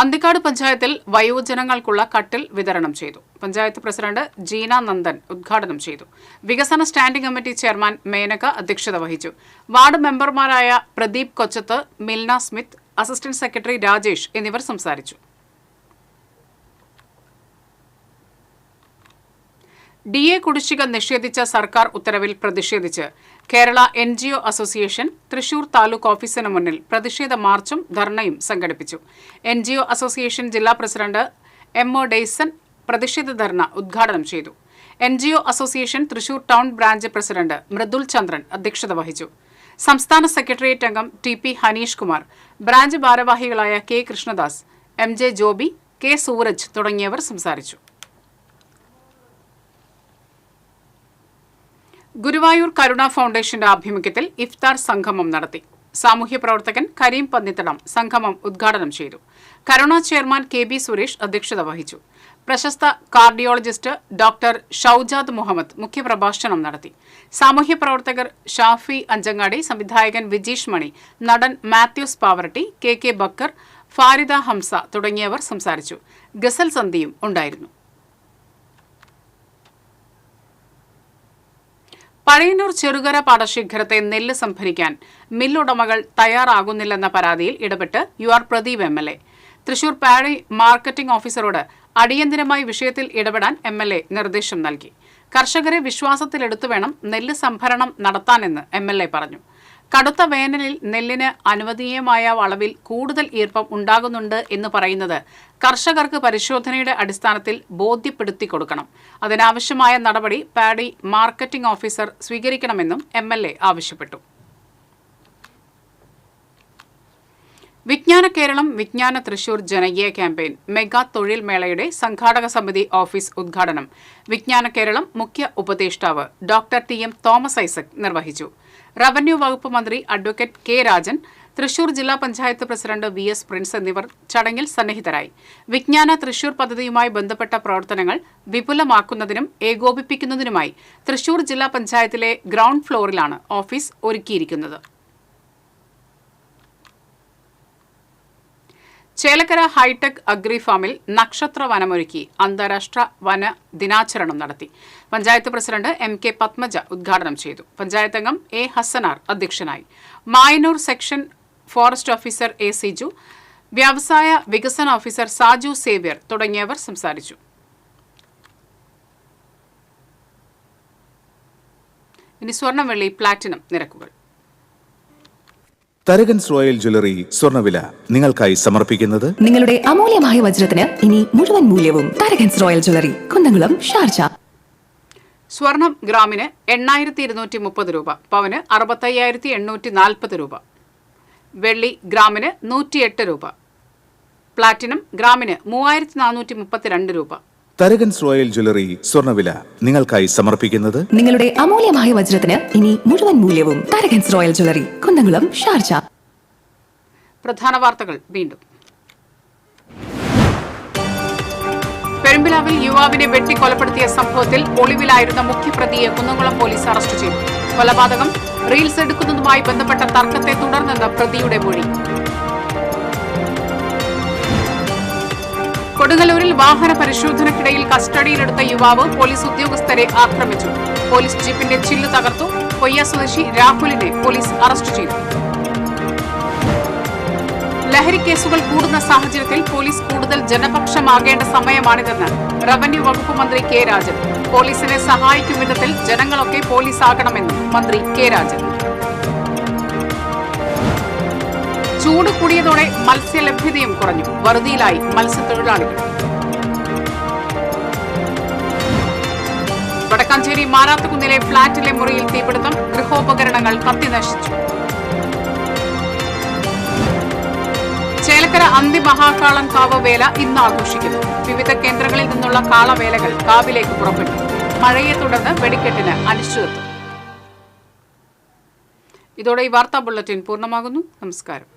S1: അന്തിക്കാട് പഞ്ചായത്തിൽ വയോജനങ്ങൾക്കുള്ള കട്ടിൽ വിതരണം ചെയ്തു. പഞ്ചായത്ത് പ്രസിഡന്റ് ജീന നന്ദൻ ഉദ്ഘാടനം ചെയ്തു. വികസന സ്റ്റാൻഡിംഗ് കമ്മിറ്റി ചെയർമാൻ മേനക അധ്യക്ഷത വഹിച്ചു. വാർഡ് മെമ്പർമാരായ Pradeep Kochath, Milna Smith, assistant secretary Rajesh എന്നിവർ സംസാരിച്ചു. DA കുടിശ്ശിക നിഷേധിച്ച സർക്കാർ ഉത്തരവിൽ പ്രതിഷേധിച്ച് കേരള NGO അസോസിയേഷൻ തൃശൂർ താലൂക്ക് ഓഫീസിന് മുന്നിൽ പ്രതിഷേധ മാർച്ചും ധർണയും സംഘടിപ്പിച്ചു. NGO അസോസിയേഷൻ ജില്ലാ പ്രസിഡന്റ് MO ഡെയ്സൺ പ്രതിഷേധ ധർണ ഉദ്ഘാടനം ചെയ്തു. NGO association Thrissur town branch president Mrudul Chandran അധ്യക്ഷത വഹിച്ചു. സംസ്ഥാന സെക്രട്ടേറിയറ്റ് അംഗം TP ഹനീഷ് കുമാർ, ബ്രാഞ്ച് ഭാരവാഹികളായ K Krishnadas, MJ Joby, K Sooraj തുടങ്ങിയവർ സംസാരിച്ചു. ഗുരുവായൂർ കരുണ ഫൗണ്ടേഷന്റെ ആഭിമുഖ്യത്തിൽ ഇഫ്താർ സംഗമം നടത്തി. സാമൂഹ്യ പ്രവർത്തകൻ കരീം പന്നിത്തടം സംഗമം ഉദ്ഘാടനം ചെയ്തു. കരുണ ചെയർമാൻ KB സുരേഷ് അധ്യക്ഷത വഹിച്ചു. പ്രശസ്ത കാർഡിയോളജിസ്റ്റ് ഡോക്ടർ ഷൌജാദ് മുഹമ്മദ് മുഖ്യപ്രഭാഷണം നടത്തി. സാമൂഹ്യ പ്രവർത്തകർ ഷാഫി അഞ്ചങ്ങാടി, സംവിധായകൻ വിജീഷ് മണി, നടൻ മാത്യൂസ് പാവറട്ടി, KK ബക്കർ, ഫാരിദ ഹംസ തുടങ്ങിയവർ സംസാരിച്ചു. ഗസൽ സന്ധിയും ഉണ്ടായിരുന്നു. പഴയന്നൂർ ചെറുകര പാടശേഖരത്തെ നെല്ല് സംഭരിക്കാൻ മില്ലുടമകൾ തയ്യാറാകുന്നില്ലെന്ന പരാതിയിൽ ഇടപെട്ട് UR പ്രദീപ് MLA. തൃശൂർ പാടി മാർക്കറ്റിംഗ് ഓഫീസറോട് അടിയന്തരമായി വിഷയത്തിൽ ഇടപെടാൻ MLA നിർദ്ദേശം നൽകി. കർഷകരെ വിശ്വാസത്തിലെടുത്തു വേണം നെല്ല് സംഭരണം നടത്താനെന്ന് MLA പറഞ്ഞു. കടുത്ത വേനലിൽ നെല്ലിന് അനുവദനീയമായ അളവിൽ കൂടുതൽ ഈർപ്പം ഉണ്ടാകുന്നുണ്ട് എന്ന് പറയുന്നത് കർഷകർക്ക് പരിശോധനയുടെ അടിസ്ഥാനത്തിൽ ബോധ്യപ്പെടുത്തി കൊടുക്കണം. അതിനാവശ്യമായ നടപടി പാടി മാർക്കറ്റിംഗ് ഓഫീസർ സ്വീകരിക്കണമെന്നും MLA ആവശ്യപ്പെട്ടു. വിജ്ഞാന കേരളം വിജ്ഞാന തൃശൂർ ജനകീയ ക്യാമ്പയിൻ മെഗാ തൊഴിൽ മേളയുടെ സംഘാടക സമിതി ഓഫീസ് ഉദ്ഘാടനം വിജ്ഞാന കേരളം മുഖ്യ ഉപദേഷ്ടാവ് ഡോക്ടർ TM തോമസ് ഐസക് നിർവഹിച്ചു. റവന്യൂ വകുപ്പ് മന്ത്രി അഡ്വക്കേറ്റ് K രാജൻ, തൃശൂർ ജില്ലാ പഞ്ചായത്ത് പ്രസിഡന്റ് VS പ്രിൻസ് എന്നിവർ ചടങ്ങിൽ സന്നിഹിതരായി. വിജ്ഞാന തൃശൂർ പദ്ധതിയുമായി ബന്ധപ്പെട്ട പ്രവർത്തനങ്ങൾ വിപുലമാക്കുന്നതിനും ഏകോപിപ്പിക്കുന്നതിനുമായി തൃശൂർ ജില്ലാ പഞ്ചായത്തിലെ ഗ്രൗണ്ട് ഫ്ലോറിലാണ് ഓഫീസ് ഒരുക്കിയിരിക്കുന്നത്. ചേലക്കര ഹൈടെക് അഗ്രി ഫാമിൽ നക്ഷത്ര വനമൊരുക്കി അന്താരാഷ്ട്ര വന ദിനാചരണം നടത്തി. പഞ്ചായത്ത് പ്രസിഡന്റ് MK പത്മജ ഉദ്ഘാടനം ചെയ്തു. പഞ്ചായത്ത് അംഗം A ഹസനാർ അധ്യക്ഷനായി. Mayannur section forest officer A Siju, വ്യവസായ വികസന ഓഫീസർ സാജു സേവ്യർ തുടങ്ങിയവർ സംസാരിച്ചു. ഇനി സ്വർണം, വെള്ളി, പ്ലാറ്റിനം നിരക്കുകൾ.
S14: തരകൻസ് റോയൽ ജ്വല്ലറി സ്വർണ്ണവില നിങ്ങൾക്കായി സമർപ്പിക്കുന്നത്
S15: നിങ്ങളുടെ അമൂല്യമായ വജ്രത്തിന് ഇനി മുഴുവൻ മൂല്യവും Tharakans royal jewellery, Kunnamkulam, Sharjah.
S1: സ്വർണം ഗ്രാമിന് 8,230 രൂപ, പവന് 65,840 രൂപ, വെള്ളി ഗ്രാമിന് 108 രൂപ, പ്ലാറ്റിനം ഗ്രാമിന് 3,432 രൂപ.
S14: തരകൻസ് റോയൽ ജ്വല്ലറി സ്വർണ്ണവില നിങ്ങൾക്കായി സമർപ്പിക്കുന്നത്
S15: നിങ്ങളുടെ അമൂല്യമായ വജ്രത്തിന് ഇനി മുഴുവൻ മൂല്യവും Tharakans royal jewellery, Kunnamkulam, Sharjah.
S1: പ്രധാന വാർത്തകൾ വീണ്ടും. പെരുമ്പിലാവിൽ യുവാവിനെ വെട്ടിക്കൊലപ്പെടുത്തിയ സംഭവത്തിൽ ഒളിവിലായിരുന്ന മുഖ്യപ്രതിയെ കുന്നംകുളം പോലീസ് അറസ്റ്റ് ചെയ്തു. കൊലപാതകം റീൽസ് എടുക്കുന്നതുമായി ബന്ധപ്പെട്ട തർക്കത്തെ തുടർന്നെന്ന് പ്രതിയുടെ മൊഴി. കൊടുങ്ങല്ലൂരിൽ വാഹന പരിശോധനയ്ക്കിടയിൽ കസ്റ്റഡിയിലെടുത്ത യുവാവ് പോലീസ് ഉദ്യോഗസ്ഥരെ ആക്രമിച്ചു. പോലീസ് ജീപ്പിന്റെ ചില്ല് തകർത്തു. പൊയ്യ സ്വദേശി രാഹുലിനെ പോലീസ് അറസ്റ്റ് ചെയ്തു. ലഹരി കേസുകൾ കൂടുന്ന സാഹചര്യത്തിൽ പോലീസ് കൂടുതൽ ജനപക്ഷമാകേണ്ട സമയമാണിതെന്ന് റവന്യൂ വകുപ്പ് മന്ത്രി കെ രാജൻ. പോലീസിനെ സഹായിക്കും വിധത്തിൽ ജനങ്ങളൊക്കെ പോലീസാകണമെന്നും മന്ത്രി കെ രാജൻ. ചൂട് കൂടിയതോടെ മത്സ്യലഭ്യതയും കുറഞ്ഞു. വറുതിയിലായി മത്സ്യത്തൊഴിലാളികൾ. വടക്കാഞ്ചേരി മാരാത്തുകുന്നിലെ ഫ്ളാറ്റിലെ മുറിയിൽ തീപിടുത്തം. ഗൃഹോപകരണങ്ങൾ കത്തിനശിച്ചു. ചേലക്കര അന്തിമഹാകാളൻ കാവ് വേല ഇന്ന് ആഘോഷിക്കുന്നു. വിവിധ കേന്ദ്രങ്ങളിൽ നിന്നുള്ള കാളവേലകൾ കാവിലേക്ക് പുറപ്പെട്ടു. മഴയെ തുടർന്ന് വെടിക്കെട്ടിന് അനിശ്ചിതത്വം. ഇതോടെ ഈ വാർത്താ ബുള്ളറ്റിൻ പൂർണ്ണമാകുന്നു. നമസ്കാരം.